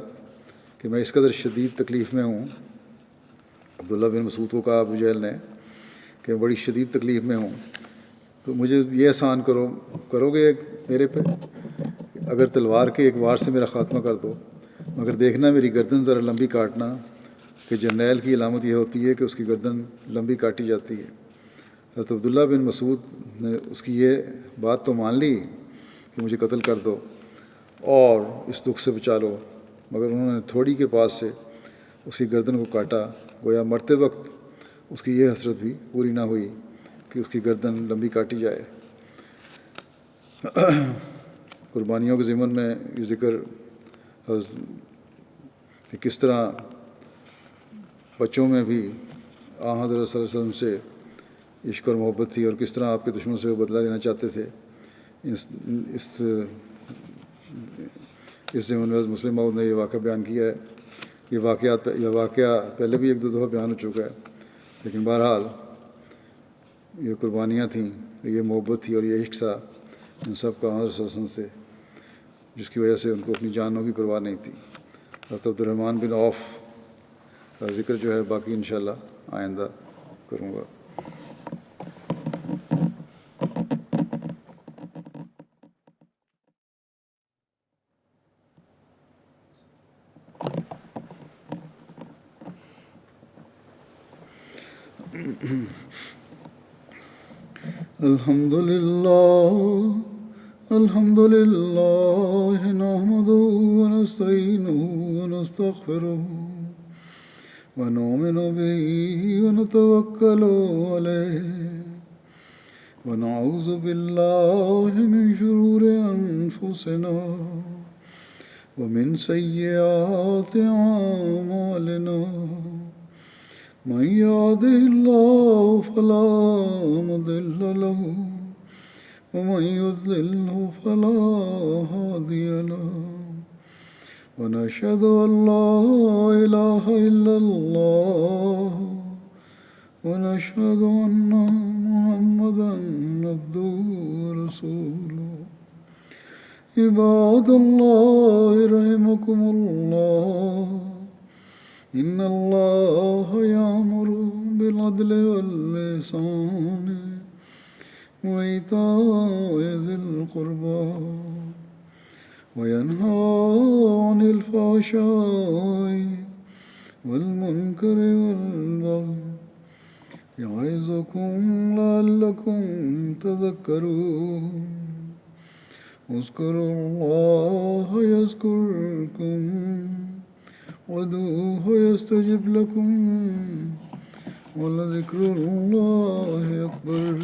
کہ میں اس قدر شدید تکلیف میں ہوں، عبداللہ بن مسعود کو کہا ابو جہل نے کہ بڑی شدید تکلیف میں ہوں، تو مجھے یہ احسان کرو گے میرے پہ، اگر تلوار کے ایک وار سے میرا خاتمہ کر دو، مگر دیکھنا میری گردن ذرا لمبی کاٹنا، کہ جرنیل کی علامت یہ ہوتی ہے کہ اس کی گردن لمبی کاٹی جاتی ہے۔ حضرت عبداللہ بن مسعود نے اس کی یہ بات تو مان لی کہ مجھے قتل کر دو اور اس دکھ سے بچا لو، مگر انہوں نے تھوڑی کے پاس سے اس کی گردن کو کاٹا، گویا مرتے وقت اس کی یہ حسرت بھی پوری نہ ہوئی کہ اس کی گردن لمبی کاٹی جائے۔ قربانیوں کے ضمن میں یہ ذکر کہ کس طرح بچوں میں بھی حضرت صلی اللہ علیہ وسلم سے عشق اور محبت تھی، اور کس طرح آپ کے دشمن سے وہ بدلہ لینا چاہتے تھے، اس ضمن میں مسلم موعود نے یہ واقعہ بیان کیا ہے۔ یہ واقعہ پہلے بھی 1-2 دفعہ بیان ہو چکا ہے، لیکن بہرحال یہ قربانیاں تھیں، یہ محبت تھی اور یہ عشق تھا ان سب کا حضرت صلی اللہ علیہ وسلم سے، جس کی وجہ سے ان کو اپنی جانوں کی پرواہ نہیں تھی۔ حضرت عبد الرحمن بن عوف کا ذکر جو ہے باقی انشاءاللہ آئندہ کروں گا۔ الحمد لله نحمده ونستعينه ونستغفره ونؤمن به ونتوكل عليه ونعوذ بالله من شرور أنفسنا ومن سيئات أعمالنا من يهده الله فلا مضل له ومن يضلله فلا هادي له ونشهد أن لا إله إلا الله ونشهد أن محمدا عبده ورسوله عباد الله رحمكم الله إن الله يأمر بالعدل والإحسان وإيتاء ذي القربى وينهى عن الفحشاء والمنكر والبغي يعظكم لعلكم تذكرون اذكروا الله يذكركم وادعوه يستجب لكم ولذكر الله أكبر.